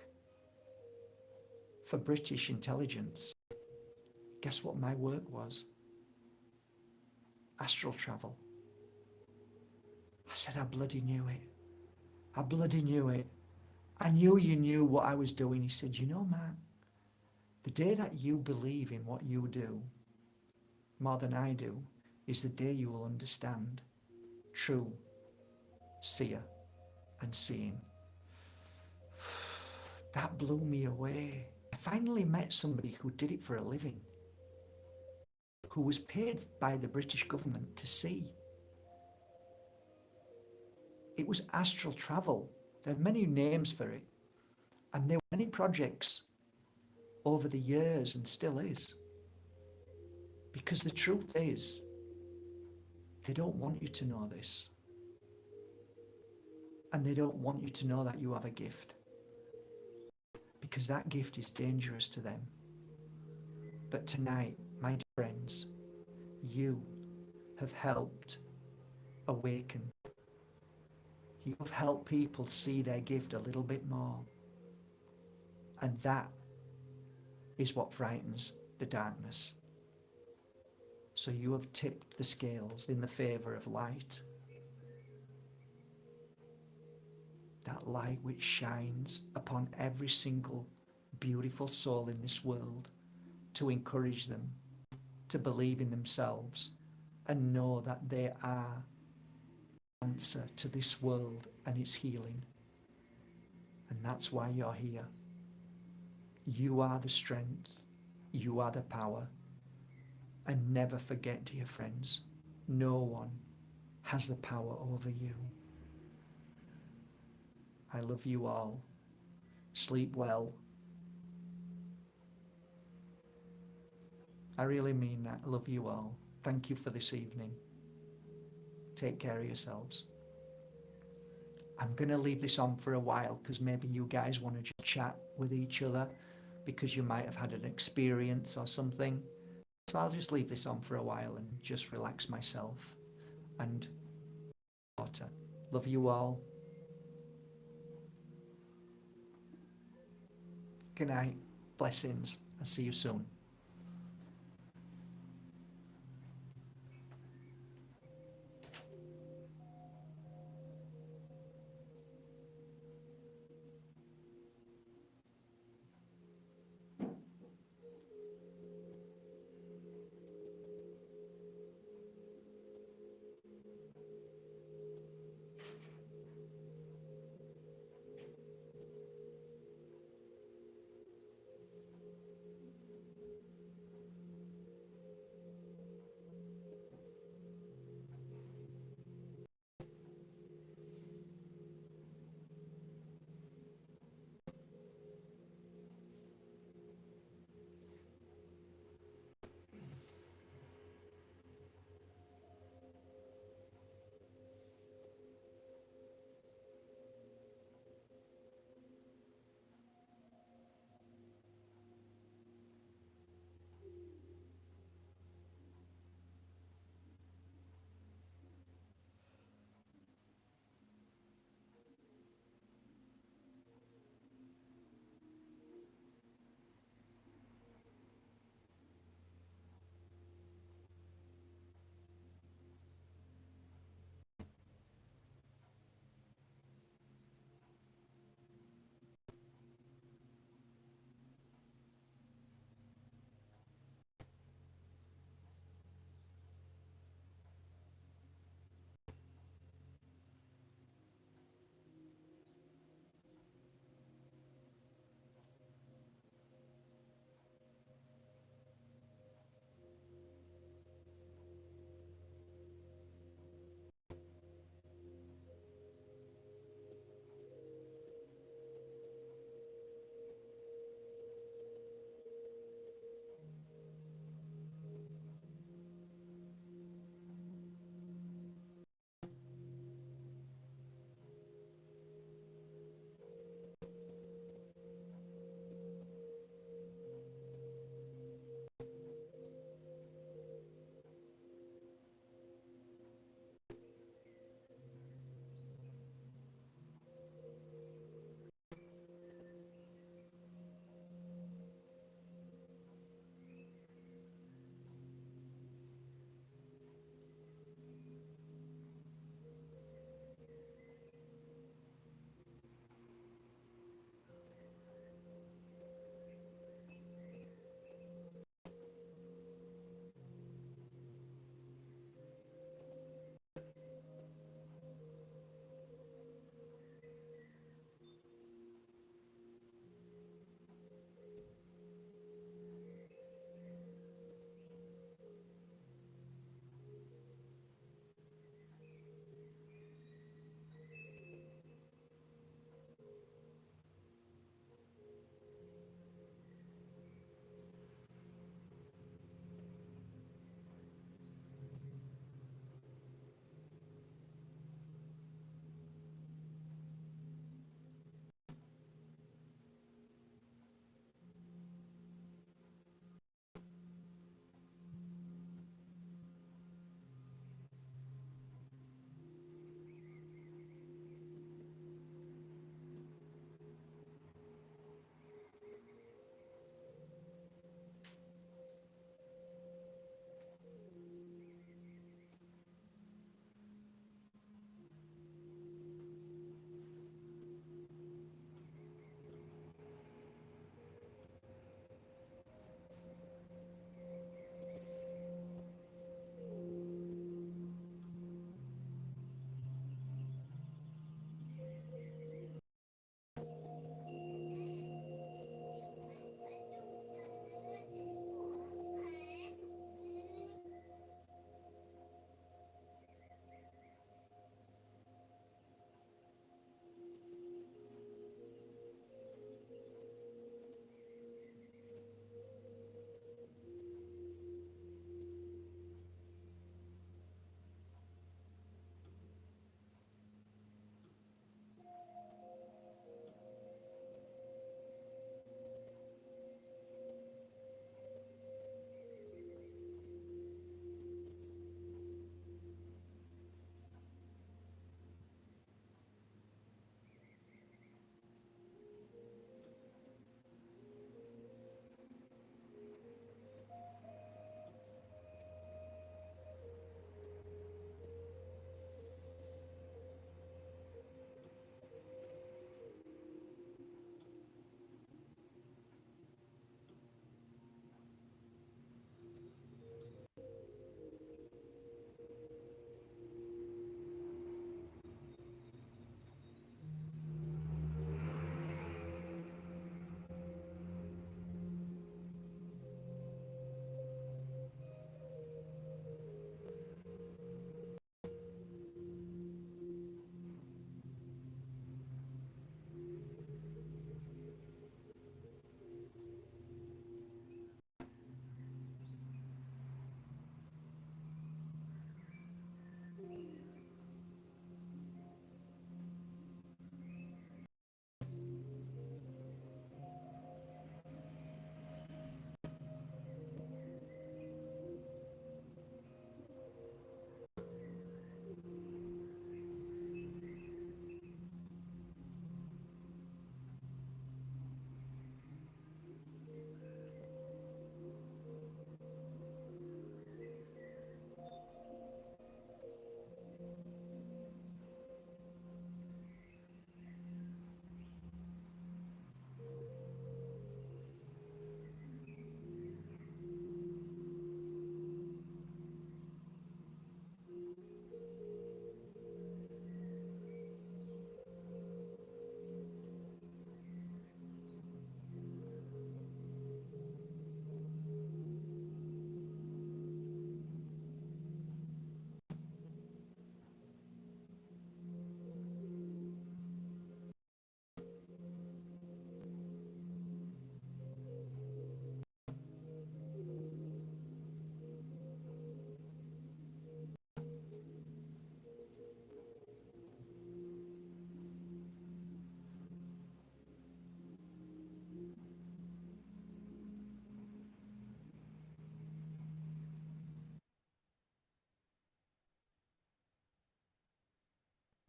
for British intelligence. Guess what my work was? Astral travel. I said, I bloody knew it. I bloody knew it. I knew you knew what I was doing. He said, you know, Mark, the day that you believe in what you do more than I do is the day you will understand true seer and seeing. That blew me away. I finally met somebody who did it for a living, who was paid by the British government to see. It was astral travel. There are many names for it. And there were many projects over the years, and still is. Because the truth is, they don't want you to know this. And they don't want you to know that you have a gift. Because that gift is dangerous to them. But tonight, my dear friends, you have helped awaken. You have helped people see their gift a little bit more. And that is what frightens the darkness. So you have tipped the scales in the favor of light. That light which shines upon every single beautiful soul in this world, to encourage them to believe in themselves and know that they are the answer to this world and its healing. And that's why you're here. You are the strength. You are the power. And never forget, dear friends, no one has the power over you. I love you all. Sleep well. I really mean that. I love you all. Thank you for this evening. Take care of yourselves. I'm going to leave this on for a while because maybe you guys want to just chat with each other because you might have had an experience or something. So I'll just leave this on for a while and just relax myself. And water. Love you all. Good night. Blessings. I'll see you soon.